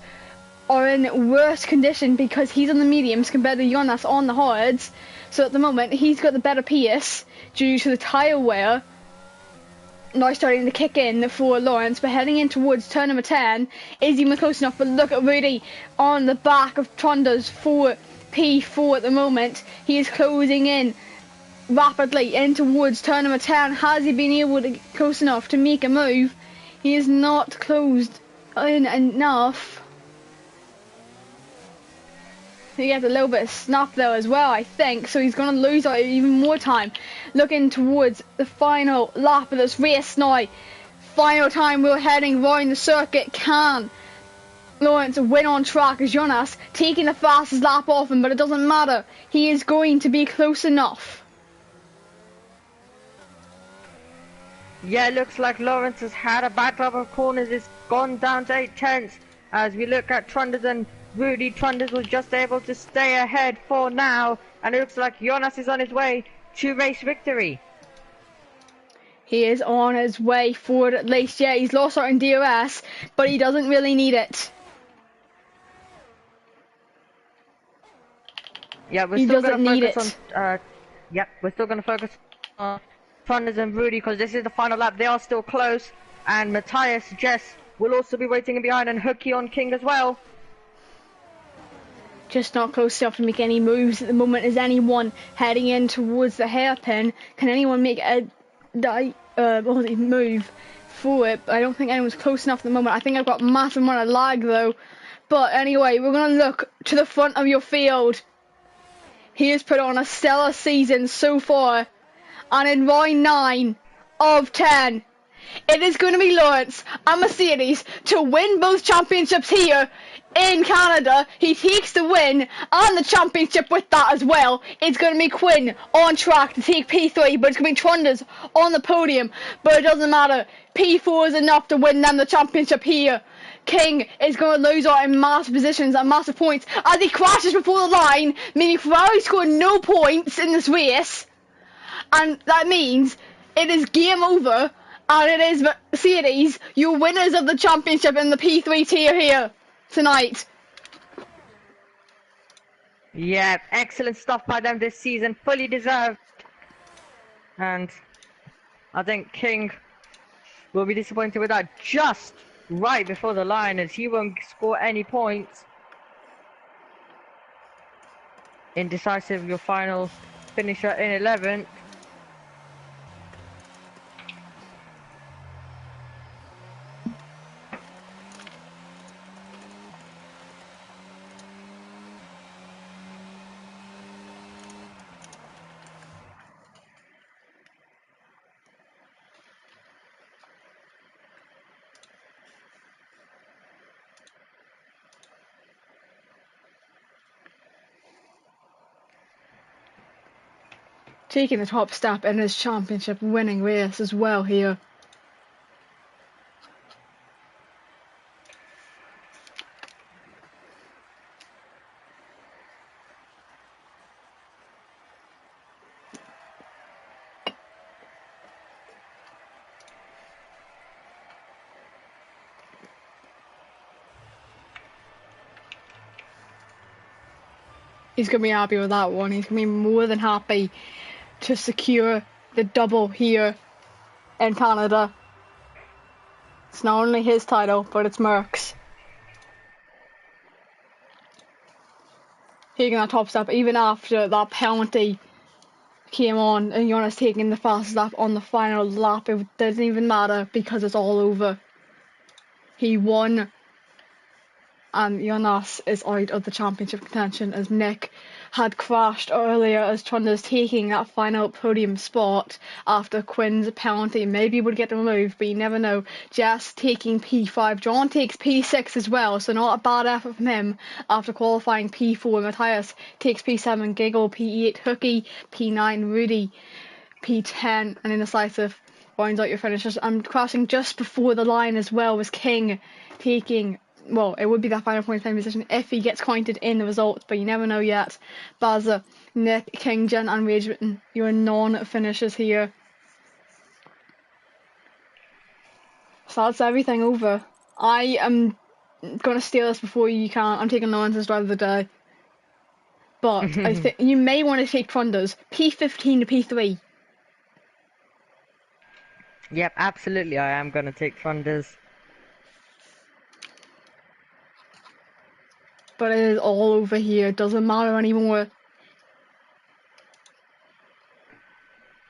are in worse condition because he's on the mediums compared to Jonas on the hards. So at the moment, he's got the better pace due to the tyre wear now starting to kick in for Lawrence. But heading in towards turn number 10, is he close enough? But look at Rudy on the back of Trundles for P4 at the moment. He is closing in rapidly in towards turn number 10. Has he been able to get close enough to make a move? He is not closed in enough. He gets a little bit of snap there as well, I think, so he's going to lose out even more time. Looking towards the final lap of this race now. Final time we're heading round the circuit. Can Lawrence win on track as Jonas taking the fastest lap off him, but it doesn't matter. He is going to be close enough. Yeah, it looks like Lawrence has had a bad lap of corners. It's gone down to 8 tenths. As we look at Trundles and Rudy, Trundles was just able to stay ahead for now. And it looks like Jonas is on his way to race victory. He is on his way forward at least. Yeah, he's lost out in DRS, but he doesn't really need it. Yeah, we're still going to focus on... we're still going to focus on Trundles and Rudy because this is the final lap. They are still close. And Matthias, Jess will also be waiting in behind, and Hooky on King as well. just not close enough to make any moves at the moment. Is anyone heading in towards the hairpin? Can anyone make a move through it? I don't think anyone's close enough at the moment. I think I've got massive amount of lag though. But anyway, we're going to look to the front of your field. He has put on a stellar season so far. And in round 9 of 10, it is going to be Lawrence and Mercedes to win both championships here in Canada. He takes the win and the championship with that as well. It's going to be Quinn on track to take P3, but it's going to be Trunders on the podium. But it doesn't matter. P4 is enough to win them the championship here. King is going to lose out in massive positions and massive points as he crashes before the line, meaning Ferrari scored no points in this race. And that means it is game over, and it is Mercedes, your winners of the championship in the P3 tier here tonight. Yeah, excellent stuff by them this season, fully deserved. And I think King will be disappointed with that just right before the line, as he won't score any points. Indecisive, your final finisher in 11th. Taking the top step in his championship winning race as well here. He's going to be happy with that one. He's going to be more than happy to secure the double here in Canada. It's not only his title, but it's Merck's. Taking that top step, even after that penalty came on and Jonas taking the fastest lap on the final lap, it doesn't even matter because it's all over. He won, and Jonas is out of the championship contention as Nick had crashed earlier as Trunders taking that final podium spot after Quinn's penalty. Maybe he would get removed, but you never know. Jess taking P5. John takes P6 as well, so not a bad effort from him after qualifying P4. Matthias takes P7, Giggle P8, Hooky P9, Rudy P10, and Indecisive rounds out your finishers. And crashing just before the line as well was King taking, well, it would be that final point time position if he gets counted in the results, but you never know yet. Baza, Nick, Kington, and Rageton, your non-finishers here. So that's everything over. I am going to steal this before you can. I'm taking Lawrence's drive of the day. But I think you may want to take Trunders. P15 to P3. Yep, absolutely, I am going to take Trunders. But it is all over here. It doesn't matter anymore.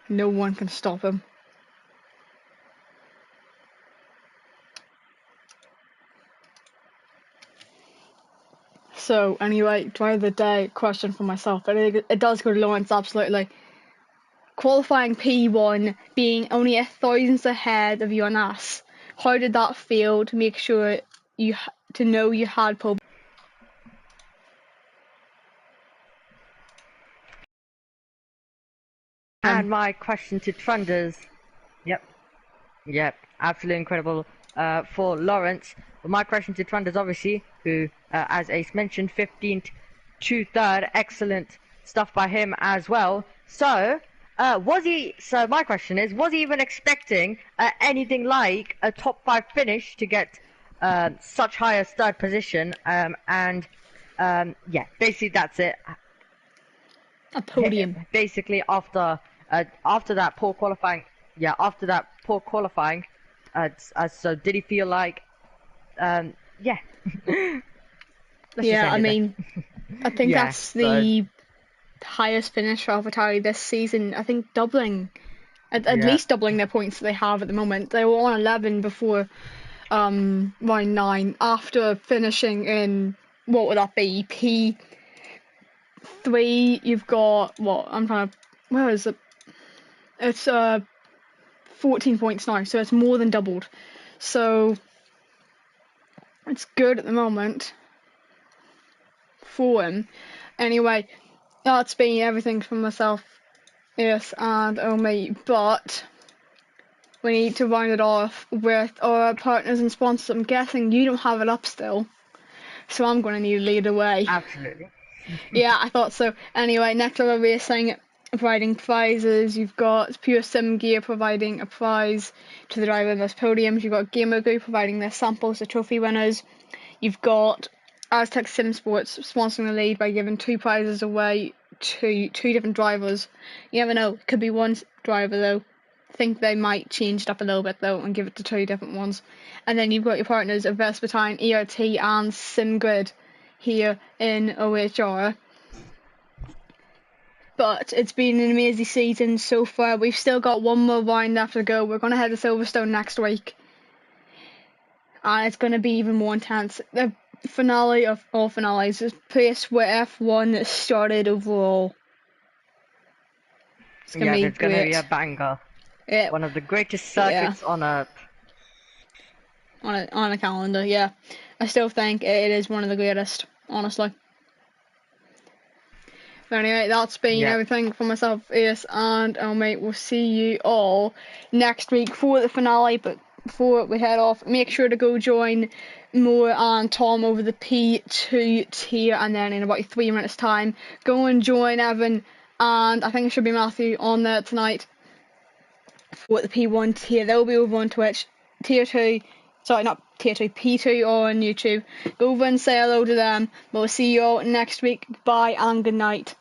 No one can stop him. So, anyway, drive of the day question for myself. But it does go to Lawrence, absolutely. Qualifying P1, being only 1,000 ahead of Jonas. How did that feel to make sure to know you had pole? And my question to Trunders, yep, absolutely incredible for Lawrence. But my question to Trunders, obviously, who, as Ace mentioned, 15th to 3rd, excellent stuff by him as well. So, so my question is, was he even expecting anything like a top 5 finish to get such highest 3rd position? Yeah, basically that's it. A podium. Basically, after that poor qualifying, so did he feel like, yeah. Yeah, I mean, I think Yeah, that's so the highest finish for AlphaTauri this season. I think doubling, at yeah, least doubling their points that they have at the moment. They were on 11 before round 9, after finishing in, what would that be, P3. You've got, what, where is it? It's 14 points now, so it's more than doubled. So it's good at the moment for him. Anyway, that's been everything from myself, yes, and Omi, but we need to round it off with our partners and sponsors. I'm guessing you don't have it up still, so I'm going to need to lead the way. absolutely. Yeah, I thought so. Anyway, Next Level Racing providing prizes. You've got Pure Sim Gear providing a prize to the driver in those podiums. You've got Gamer Group providing their samples to trophy winners. You've got Aztec Sim Sports sponsoring the lead by giving 2 prizes away to 2 different drivers. You never know, it could be one driver though. I think they might change it up a little bit though and give it to 2 different ones. And then you've got your partners of Vespertine, ERT and SimGrid here in OHR. But it's been an amazing season so far. We've still got one more round left to go. We're going to head to Silverstone next week. And it's going to be even more intense. The finale of all finales is the place where F1 started overall. It's going to Yeah, be there's gonna be great. a banger. Yeah, One of the greatest yeah. circuits on earth. On a calendar, yeah. I still think it is one of the greatest, honestly. But anyway, that's been Yep. everything for myself, Ace and mate. We'll see you all next week for the finale. But before we head off, make sure to go join Mo and Tom over the P2 tier, and then in about 3 minutes' time, go and join Evan and I think it should be Matthew on there tonight for the P1 tier. They'll be over on Twitch. Tier 2, sorry, not tier 2, P2 on YouTube. Go over and say hello to them. We'll see you all next week. Bye and good night.